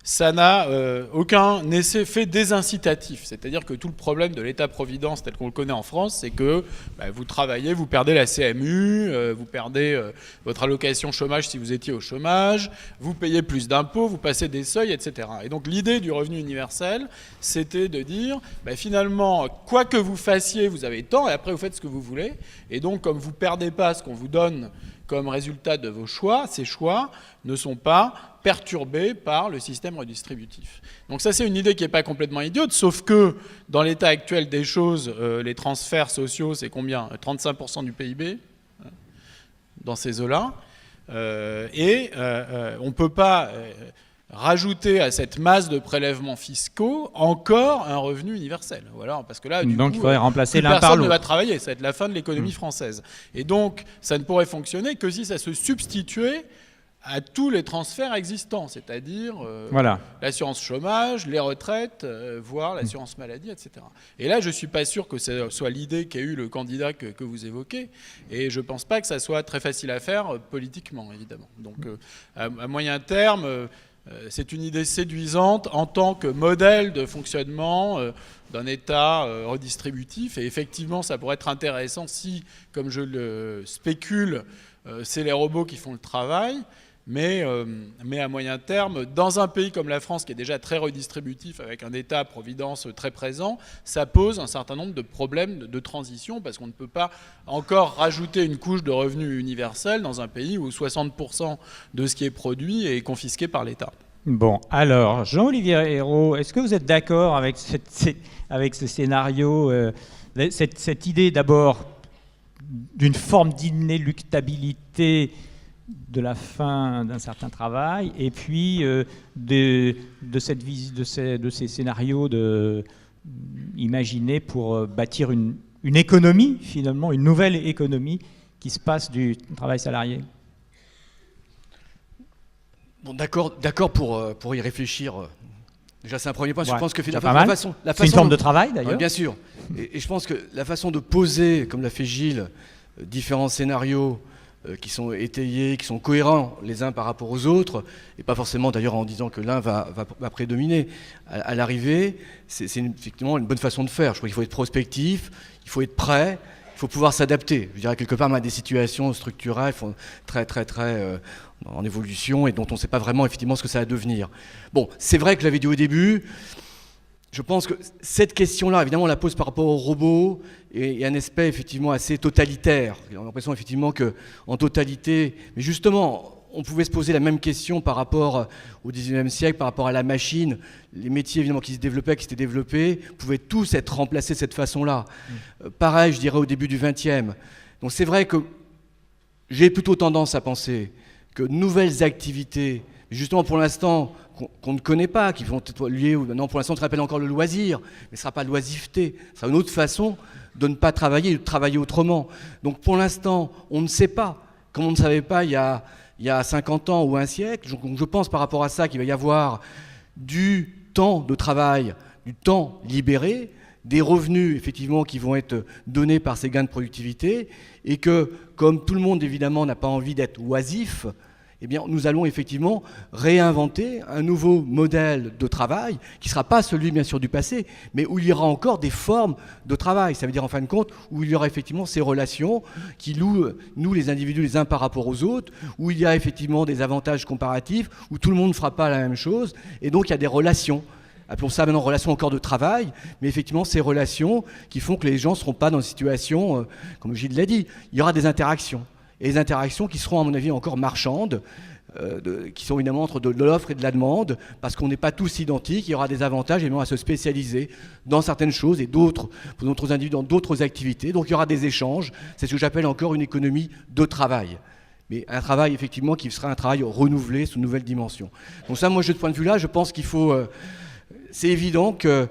ça n'a aucun effet désincitatif. C'est-à-dire que tout le problème de l'État-providence tel qu'on le connaît en France, c'est que vous travaillez, vous perdez la CMU, vous perdez votre allocation chômage si vous étiez au chômage, vous payez plus d'impôts, vous passez des seuils, etc. Et donc l'idée du revenu universel, c'était de dire, finalement, quoi que vous fassiez, vous avez tant, et après vous faites ce que vous voulez. Et donc, comme vous ne perdez pas ce qu'on vous donne comme résultat de vos choix, ces choix ne sont pas perturbés par le système redistributif. Donc ça, c'est une idée qui n'est pas complètement idiote, sauf que dans l'état actuel des choses, les transferts sociaux, c'est combien? 35% du PIB, dans ces eaux-là. On ne peut pas rajouter à cette masse de prélèvements fiscaux encore un revenu universel. Voilà, parce que là, du
donc
coup,
il faudrait remplacer l'un par
personne ne
l'autre.
va travailler. Ça va être la fin de l'économie française. Et donc, ça ne pourrait fonctionner que si ça se substituait à tous les transferts existants, c'est-à-dire l'assurance chômage, les retraites, voire l'assurance maladie, etc. Et là, je ne suis pas sûr que ce soit l'idée qu'a eu le candidat que vous évoquez, et je ne pense pas que ça soit très facile à faire politiquement, évidemment. Donc, à moyen terme, c'est une idée séduisante en tant que modèle de fonctionnement d'un État redistributif, et effectivement, ça pourrait être intéressant si, comme je le spécule, c'est les robots qui font le travail. Mais à moyen terme, dans un pays comme la France, qui est déjà très redistributif, avec un État-providence très présent, ça pose un certain nombre de problèmes de transition, parce qu'on ne peut pas encore rajouter une couche de revenus universel dans un pays où 60% de ce qui est produit est confisqué par l'État.
Bon, alors, Jean-Olivier Ayrault, est-ce que vous êtes d'accord avec ce scénario, cette idée d'abord d'une forme d'inéluctabilité de la fin d'un certain travail, et puis de ces scénarios imaginés pour bâtir une économie, finalement, une nouvelle économie qui se passe du travail salarié?
Bon, d'accord pour y réfléchir. Déjà, c'est un premier point.
Ouais,
je pense que
c'est une forme de travail, d'ailleurs.
Bien sûr. Et je pense que la façon de poser, comme l'a fait Gilles, différents scénarios qui sont étayés, qui sont cohérents les uns par rapport aux autres, et pas forcément d'ailleurs en disant que l'un va prédominer à l'arrivée, c'est effectivement une bonne façon de faire. Je crois qu'il faut être prospectif, il faut être prêt, il faut pouvoir s'adapter. Je dirais quelque part à des situations structurelles très en évolution et dont on ne sait pas vraiment effectivement ce que ça va devenir. Bon, c'est vrai que je l'avais dit au début. Je pense que cette question-là, évidemment, on la pose par rapport aux robots et un aspect effectivement assez totalitaire. On a l'impression effectivement qu'en totalité, mais justement, on pouvait se poser la même question par rapport au XIXe siècle, par rapport à la machine. Les métiers évidemment qui s'étaient développés, pouvaient tous être remplacés de cette façon-là. Pareil, je dirais au début du XXe. Donc c'est vrai que j'ai plutôt tendance à penser que de nouvelles activités, justement pour l'instant, qu'on ne connaît pas, qui vont être liées, non, pour l'instant on rappelle encore le loisir, mais ce ne sera pas l'oisiveté, ce sera une autre façon de ne pas travailler, de travailler autrement. Donc pour l'instant, on ne sait pas, comme on ne savait pas il y a 50 ans ou un siècle. Donc je pense par rapport à ça qu'il va y avoir du temps de travail, du temps libéré, des revenus effectivement qui vont être donnés par ces gains de productivité, et que comme tout le monde évidemment n'a pas envie d'être oisif, eh bien, nous allons effectivement réinventer un nouveau modèle de travail qui ne sera pas celui, bien sûr, du passé, mais où il y aura encore des formes de travail. Ça veut dire, en fin de compte, où il y aura effectivement ces relations qui nouent, nous, les individus, les uns par rapport aux autres, où il y a effectivement des avantages comparatifs, où tout le monde ne fera pas la même chose, et donc il y a des relations. Appelons ça maintenant relations encore de travail, mais effectivement ces relations qui font que les gens ne seront pas dans une situation, comme Gilles l'a dit, il y aura des interactions. Et les interactions qui seront, à mon avis, encore marchandes, qui sont évidemment entre de l'offre et de la demande, parce qu'on n'est pas tous identiques, il y aura des avantages évidemment à se spécialiser dans certaines choses et d'autres, pour d'autres individus, dans d'autres activités. Donc il y aura des échanges, c'est ce que j'appelle encore une économie de travail. Mais un travail, effectivement, qui sera un travail renouvelé sous une nouvelle dimension. Donc ça, moi, de ce point de vue-là, je pense qu'il faut... c'est évident que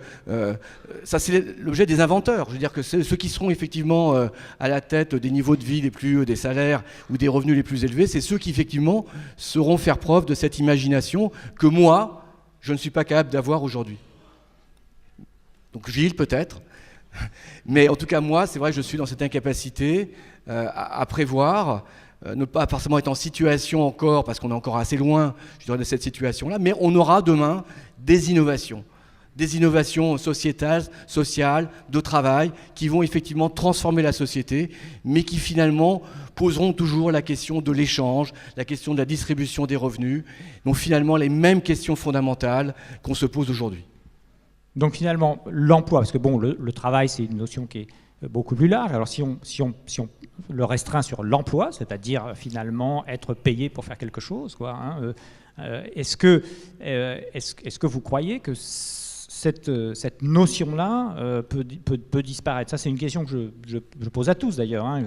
ça, c'est l'objet des inventeurs. Je veux dire que ceux qui seront effectivement à la tête des niveaux de vie les plus, des salaires ou des revenus les plus élevés, c'est ceux qui effectivement sauront faire preuve de cette imagination que moi, je ne suis pas capable d'avoir aujourd'hui. Donc Gilles, peut-être. Mais en tout cas, moi, c'est vrai que je suis dans cette incapacité à prévoir, ne pas forcément être en situation encore, parce qu'on est encore assez loin, je dirais, de cette situation-là, mais on aura demain des innovations sociétales, sociales, de travail, qui vont effectivement transformer la société, mais qui finalement poseront toujours la question de l'échange, la question de la distribution des revenus, donc finalement les mêmes questions fondamentales qu'on se pose aujourd'hui.
Donc finalement, l'emploi, parce que bon, le travail, c'est une notion qui est beaucoup plus large. Alors si on le restreint sur l'emploi, c'est-à-dire finalement être payé pour faire quelque chose, quoi, hein, est-ce que vous croyez que cette notion-là peut disparaître? Ça, c'est une question que je pose à tous d'ailleurs, hein,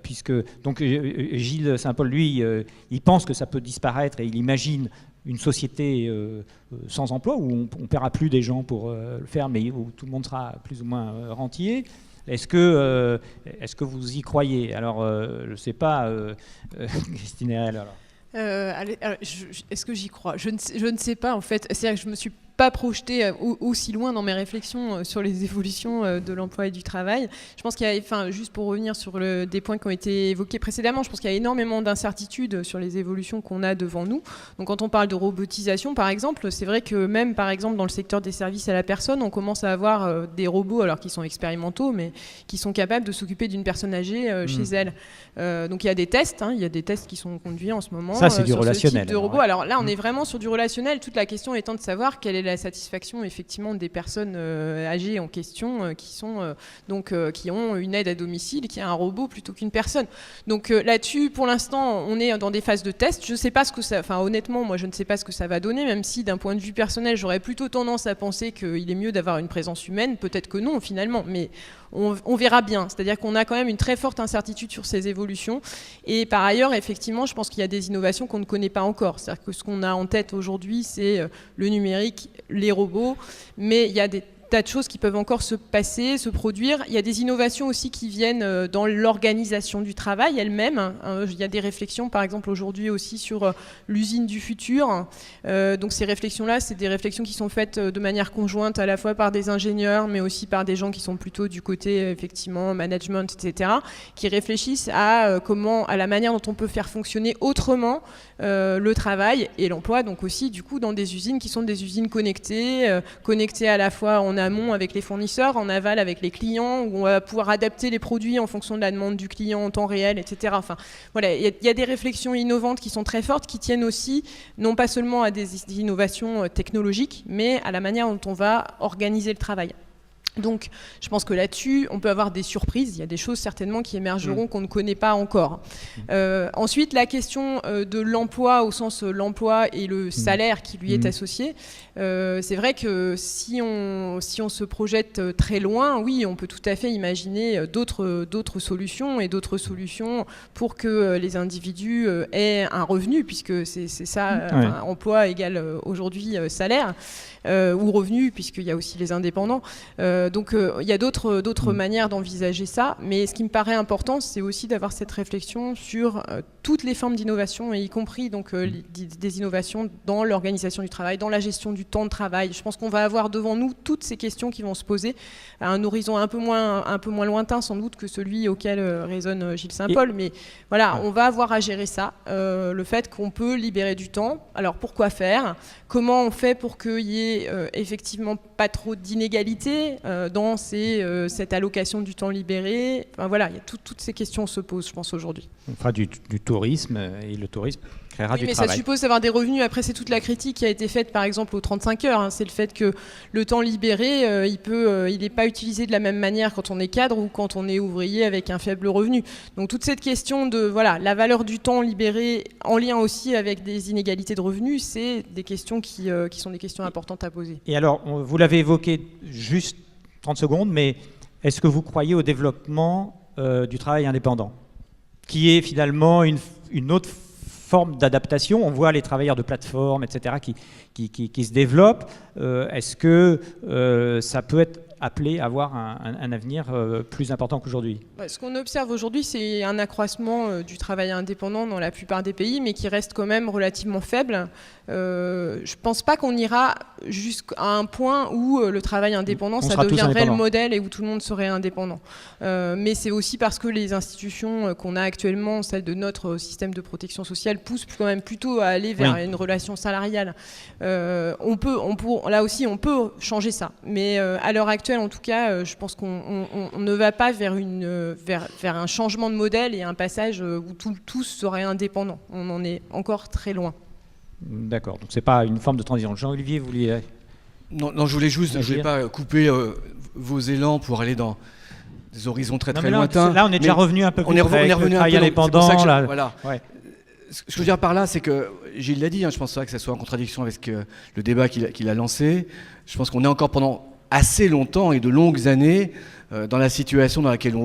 puisque donc Gilles Saint-Paul, lui, il pense que ça peut disparaître et il imagine une société sans emploi où on ne paiera plus des gens pour le faire, mais où tout le monde sera plus ou moins rentier. Est-ce que vous y croyez? Alors, je ne sais pas, Christine Erel, alors.
Est-ce que j'y crois? Je ne sais pas, en fait. C'est-à-dire que je me suis pas projeté aussi loin dans mes réflexions sur les évolutions de l'emploi et du travail. Je pense qu'il y a, enfin, juste pour revenir sur des points qui ont été évoqués précédemment, je pense qu'il y a énormément d'incertitudes sur les évolutions qu'on a devant nous. Donc quand on parle de robotisation, par exemple, c'est vrai que même, par exemple, dans le secteur des services à la personne, on commence à avoir des robots, alors qui sont expérimentaux, mais qui sont capables de s'occuper d'une personne âgée chez elle. Donc il y a des tests, il y a des tests qui sont conduits en ce moment.
Ça, c'est du
sur
relationnel.
Ce type de robot. Alors là, on est vraiment sur du relationnel. Toute la question étant de savoir quelle est la satisfaction effectivement des personnes âgées en question qui ont une aide à domicile, qui a un robot plutôt qu'une personne. Donc là-dessus, pour l'instant, on est dans des phases de test. Je sais pas ce que ça, enfin honnêtement, moi je ne sais pas ce que ça va donner, même si d'un point de vue personnel, j'aurais plutôt tendance à penser qu'il est mieux d'avoir une présence humaine. Peut-être que non finalement, mais on verra bien. C'est-à-dire qu'on a quand même une très forte incertitude sur ces évolutions. Et par ailleurs, effectivement, je pense qu'il y a des innovations qu'on ne connaît pas encore. C'est-à-dire que ce qu'on a en tête aujourd'hui, c'est le numérique, les robots, mais il y a des tas de choses qui peuvent encore se passer, se produire. Il y a des innovations aussi qui viennent dans l'organisation du travail elle-même. Il y a des réflexions, par exemple, aujourd'hui aussi sur l'usine du futur. Donc ces réflexions-là, c'est des réflexions qui sont faites de manière conjointe à la fois par des ingénieurs, mais aussi par des gens qui sont plutôt du côté, effectivement, management, etc., qui réfléchissent à la manière dont on peut faire fonctionner autrement le travail et l'emploi, donc aussi, du coup, dans des usines qui sont des usines connectées à la fois en amont avec les fournisseurs, en aval avec les clients, où on va pouvoir adapter les produits en fonction de la demande du client en temps réel, etc. Enfin, voilà, il y a des réflexions innovantes qui sont très fortes, qui tiennent aussi, non pas seulement à des innovations technologiques, mais à la manière dont on va organiser le travail. Donc, je pense que là-dessus, on peut avoir des surprises. Il y a des choses certainement qui émergeront qu'on ne connaît pas encore. Ensuite, la question de l'emploi, au sens l'emploi et le salaire qui lui est associé. C'est vrai que si on se projette très loin, oui, on peut tout à fait imaginer d'autres solutions et d'autres solutions pour que les individus aient un revenu, puisque c'est ça, emploi égale aujourd'hui salaire, ou revenu, puisqu'il y a aussi les indépendants. Donc il y a d'autres manières d'envisager ça, mais ce qui me paraît important, c'est aussi d'avoir cette réflexion sur toutes les formes d'innovation, et y compris donc, des innovations dans l'organisation du travail, dans la gestion du temps de travail. Je pense qu'on va avoir devant nous toutes ces questions qui vont se poser à un horizon un peu moins lointain sans doute que celui auquel raisonne Gilles Saint-Paul, mais voilà, on va avoir à gérer ça, le fait qu'on peut libérer du temps. Alors pourquoi faire ? Comment on fait pour qu'il y ait effectivement pas trop d'inégalités dans cette allocation du temps libéré. Enfin, voilà, toutes ces questions se posent, je pense, aujourd'hui.
On fera du tourisme, et le tourisme créera du travail.
Ça suppose d'avoir des revenus. Après, c'est toute la critique qui a été faite, par exemple, aux 35 heures. C'est le fait que le temps libéré, il n'est pas utilisé de la même manière quand on est cadre ou quand on est ouvrier avec un faible revenu. Donc toute cette question de la valeur du temps libéré en lien aussi avec des inégalités de revenus, c'est des questions qui sont des questions importantes à poser.
Et alors, vous l'avez évoqué juste 30 secondes, mais est-ce que vous croyez au développement du travail indépendant, qui est finalement une autre forme d'adaptation? On voit les travailleurs de plateforme, etc., qui se développent. Est-ce que ça peut être appelé à avoir un avenir plus important qu'aujourd'hui?
Ce qu'on observe aujourd'hui, c'est un accroissement du travail indépendant dans la plupart des pays, mais qui reste quand même relativement faible. Je ne pense pas qu'on ira jusqu'à un point où le travail indépendant, ça deviendrait le modèle et où tout le monde serait indépendant. Mais c'est aussi parce que les institutions qu'on a actuellement, celles de notre système de protection sociale, poussent quand même plutôt à aller vers une relation salariale. Là aussi, on peut changer ça. Mais à l'heure actuelle, en tout cas, je pense qu'on ne va pas vers un changement de modèle et un passage où tous seraient indépendants. On en est encore très loin.
D'accord, donc c'est pas une forme de transition. Jean-Olivier, vous vouliez...
Non, je voulais pas couper vos élans pour aller dans des horizons très lointains.
Là, on est déjà revenu un peu plus près.
On est revenu un peu
indépendant.
Voilà. Ouais. Ce que je veux dire par là, c'est que Gilles l'a dit, je pense pas que ça soit en contradiction avec le débat qu'il a lancé. Je pense qu'on est encore pendant assez longtemps et de longues années dans la situation dans laquelle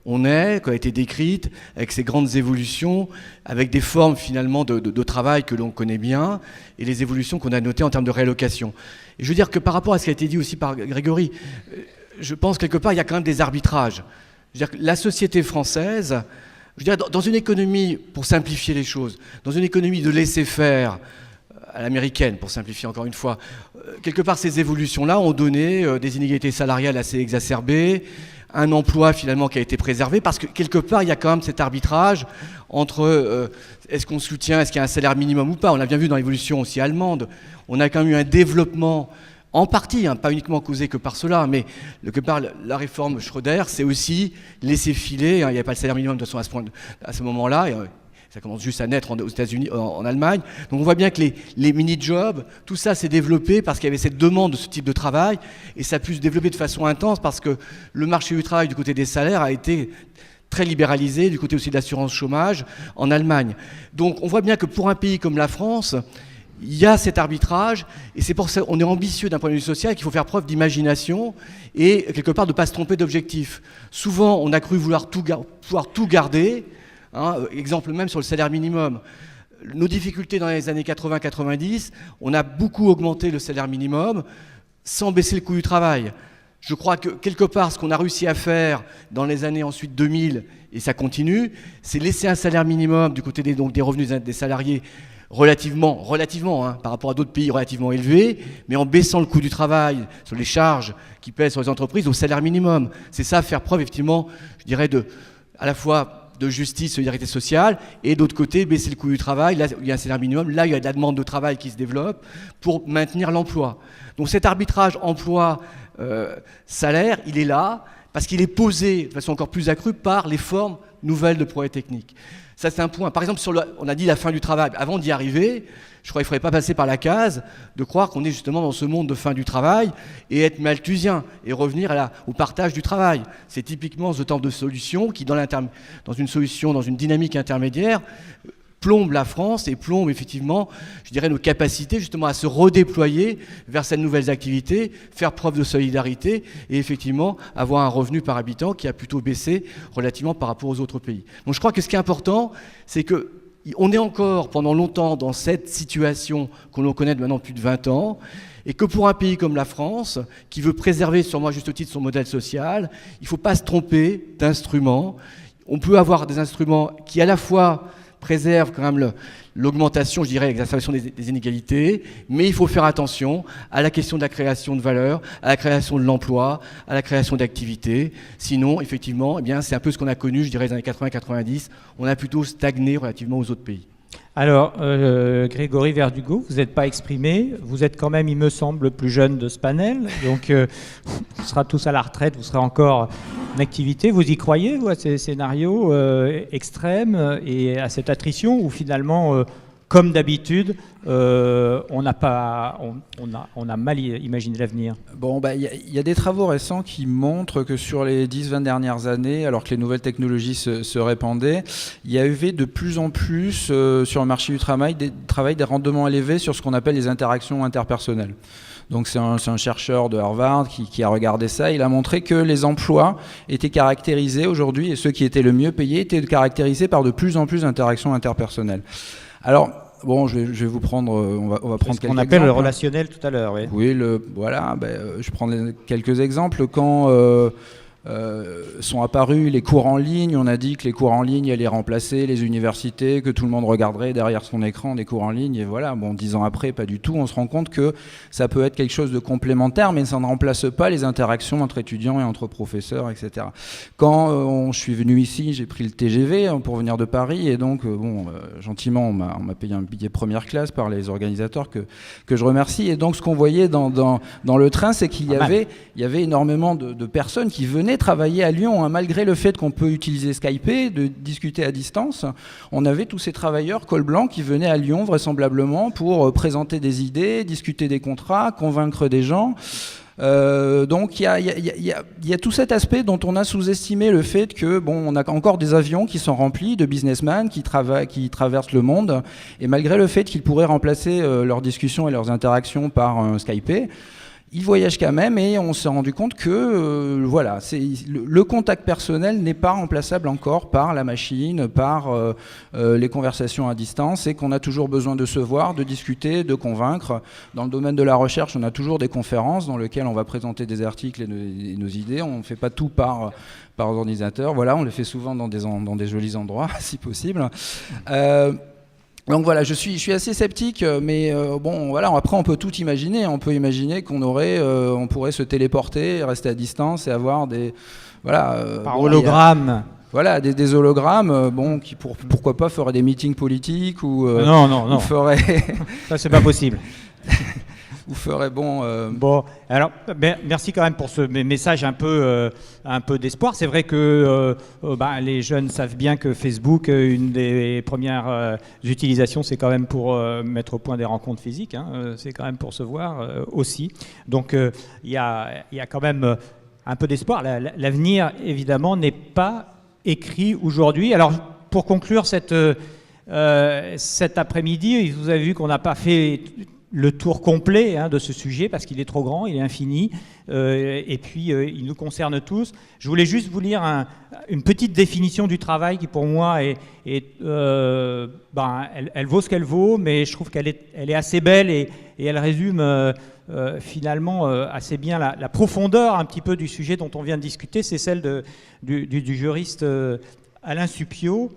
on est, qui a été décrite, avec ces grandes évolutions, avec des formes finalement de travail que l'on connaît bien, et les évolutions qu'on a notées en termes de réallocation. Et je veux dire que par rapport à ce qui a été dit aussi par Grégory, je pense quelque part il y a quand même des arbitrages. Je veux dire que la société française, je veux dire, dans une économie, pour simplifier les choses, dans une économie de laisser-faire, à l'américaine, pour simplifier encore une fois, quelque part ces évolutions-là ont donné des inégalités salariales assez exacerbées, un emploi finalement qui a été préservé, parce que quelque part il y a quand même cet arbitrage entre est-ce qu'on soutient, est-ce qu'il y a un salaire minimum ou pas. On l'a bien vu dans l'évolution aussi allemande, on a quand même eu un développement en partie, pas uniquement causé que par cela, mais quelque part la réforme Schröder, c'est aussi laisser filer, il n'y avait pas le salaire minimum de toute façon à ce moment-là, ça commence juste à naître aux États-Unis, en Allemagne. Donc on voit bien que les mini-jobs, tout ça s'est développé parce qu'il y avait cette demande de ce type de travail, et ça a pu se développer de façon intense parce que le marché du travail du côté des salaires a été très libéralisé, du côté aussi de l'assurance chômage en Allemagne. Donc on voit bien que pour un pays comme la France, il y a cet arbitrage, et c'est pour ça qu'on est ambitieux d'un point de vue social, qu'il faut faire preuve d'imagination et quelque part de ne pas se tromper d'objectif. Souvent on a cru pouvoir tout garder. Exemple même sur le salaire minimum. Nos difficultés dans les années 80-90, on a beaucoup augmenté le salaire minimum sans baisser le coût du travail. Je crois que quelque part, ce qu'on a réussi à faire dans les années ensuite 2000, et ça continue, c'est laisser un salaire minimum du côté des revenus des salariés relativement par rapport à d'autres pays relativement élevés, mais en baissant le coût du travail sur les charges qui pèsent sur les entreprises au salaire minimum. C'est ça, faire preuve effectivement, je dirais, à la fois de justice, solidarité sociale, et d'autre côté, baisser le coût du travail. Là, il y a un salaire minimum, là, il y a de la demande de travail qui se développe pour maintenir l'emploi. Donc cet arbitrage emploi-salaire, il est là, parce qu'il est posé de façon encore plus accrue par les formes nouvelles de progrès techniques. Ça, c'est un point. Par exemple, on a dit la fin du travail. Avant d'y arriver, je crois qu'il ne faudrait pas passer par la case de croire qu'on est justement dans ce monde de fin du travail et être malthusien et revenir au partage du travail. C'est typiquement ce type de solution qui, dans une dynamique intermédiaire, plombe la France et plombe effectivement, je dirais, nos capacités justement à se redéployer vers ces nouvelles activités, faire preuve de solidarité et effectivement avoir un revenu par habitant qui a plutôt baissé relativement par rapport aux autres pays. Donc je crois que ce qui est important, c'est qu'on est encore pendant longtemps dans cette situation qu'on l'on connaît de maintenant plus de 20 ans, et que pour un pays comme la France, qui veut préserver sûrement à juste titre son modèle social, il ne faut pas se tromper d'instruments. On peut avoir des instruments qui à la fois préserve quand même l'augmentation, je dirais, l'exacerbation des inégalités, mais il faut faire attention à la question de la création de valeur, à la création de l'emploi, à la création d'activités. Sinon, effectivement, eh bien, c'est un peu ce qu'on a connu, je dirais, les années 80-90. On a plutôt stagné relativement aux autres pays.
Alors, Grégory Verdugo, vous n'êtes pas exprimé. Vous êtes quand même, il me semble, le plus jeune de ce panel. Donc, on sera tous à la retraite, vous serez encore en activité. Vous y croyez, vous, à ces scénarios extrêmes et à cette attrition où finalement, comme d'habitude, on a mal imaginé l'avenir?
Bon, il y a des travaux récents qui montrent que sur les 10-20 dernières années, alors que les nouvelles technologies se répandaient, il y avait de plus en plus sur le marché du travail des rendements élevés sur ce qu'on appelle les interactions interpersonnelles. Donc c'est un chercheur de Harvard qui a regardé ça. Il a montré que les emplois étaient caractérisés aujourd'hui, et ceux qui étaient le mieux payés étaient caractérisés par de plus en plus d'interactions interpersonnelles. Alors, bon, je vais vous prendre, on va prendre quelques exemples.
Ce qu'on appelle le relationnel tout à l'heure, oui.
Oui, voilà, je prends quelques exemples. Quand sont apparus les cours en ligne, on a dit que les cours en ligne allaient remplacer les universités, que tout le monde regarderait derrière son écran des cours en ligne, et voilà, bon, 10 ans après, pas du tout. On se rend compte que ça peut être quelque chose de complémentaire, mais ça ne remplace pas les interactions entre étudiants et entre professeurs, etc. Quand je suis venu ici, j'ai pris le TGV pour venir de Paris, et donc, gentiment, on m'a payé un billet première classe par les organisateurs que je remercie. Et donc, ce qu'on voyait dans le train, c'est qu'il y avait énormément de personnes qui venaient travailler à Lyon, hein, malgré le fait qu'on peut utiliser Skype, de discuter à distance. On avait tous ces travailleurs col blanc qui venaient à Lyon vraisemblablement pour présenter des idées, discuter des contrats, convaincre des gens. Donc il y a tout cet aspect dont on a sous-estimé le fait que on a encore des avions qui sont remplis de businessmen qui traversent le monde, et malgré le fait qu'ils pourraient remplacer leurs discussions et leurs interactions par Skype, ils voyagent quand même, et on s'est rendu compte que voilà, le contact personnel n'est pas remplaçable encore par la machine, par les conversations à distance, et qu'on a toujours besoin de se voir, de discuter, de convaincre. Dans le domaine de la recherche, on a toujours des conférences dans lesquelles on va présenter des articles et nos idées. On ne fait pas tout par ordinateur. Voilà, on le fait souvent dans des jolis endroits, si possible. Donc voilà, je suis assez sceptique, mais bon, voilà, après on peut tout imaginer. On peut imaginer on pourrait se téléporter, rester à distance et avoir des, voilà,
par hologramme.
Voilà, des hologrammes, qui pourquoi pas feraient des meetings politiques ou
non.
feraient.
Ça c'est pas possible.
Ou ferait
Bon, alors merci quand même pour ce message un peu d'espoir. C'est vrai que les jeunes savent bien que Facebook, une des premières utilisations, c'est quand même pour mettre au point des rencontres physiques. Hein, c'est quand même pour se voir aussi. Donc il y a quand même un peu d'espoir. L'avenir, évidemment, n'est pas écrit aujourd'hui. Alors pour conclure cet après-midi, vous avez vu qu'on n'a pas fait le tour complet de ce sujet parce qu'il est trop grand, il est infini, et puis il nous concerne tous. Je voulais juste vous lire une petite définition du travail qui pour moi elle vaut ce qu'elle vaut, mais je trouve qu'elle est assez belle et elle résume finalement assez bien la profondeur un petit peu du sujet dont on vient de discuter. C'est celle du juriste Alain Supiot.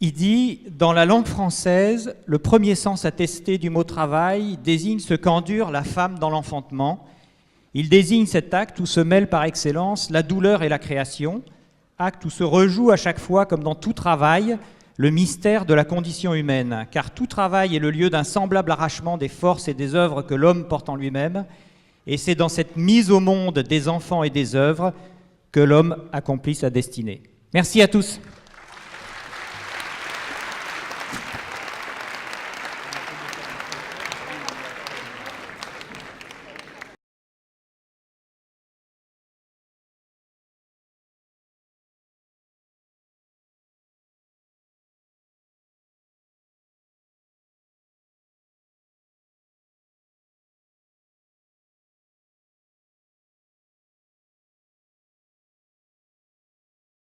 Il dit « Dans la langue française, le premier sens attesté du mot travail désigne ce qu'endure la femme dans l'enfantement. Il désigne cet acte où se mêlent par excellence la douleur et la création, acte où se rejoue à chaque fois, comme dans tout travail, le mystère de la condition humaine, car tout travail est le lieu d'un semblable arrachement des forces et des œuvres que l'homme porte en lui-même, et c'est dans cette mise au monde des enfants et des œuvres que l'homme accomplit sa destinée. » Merci à tous.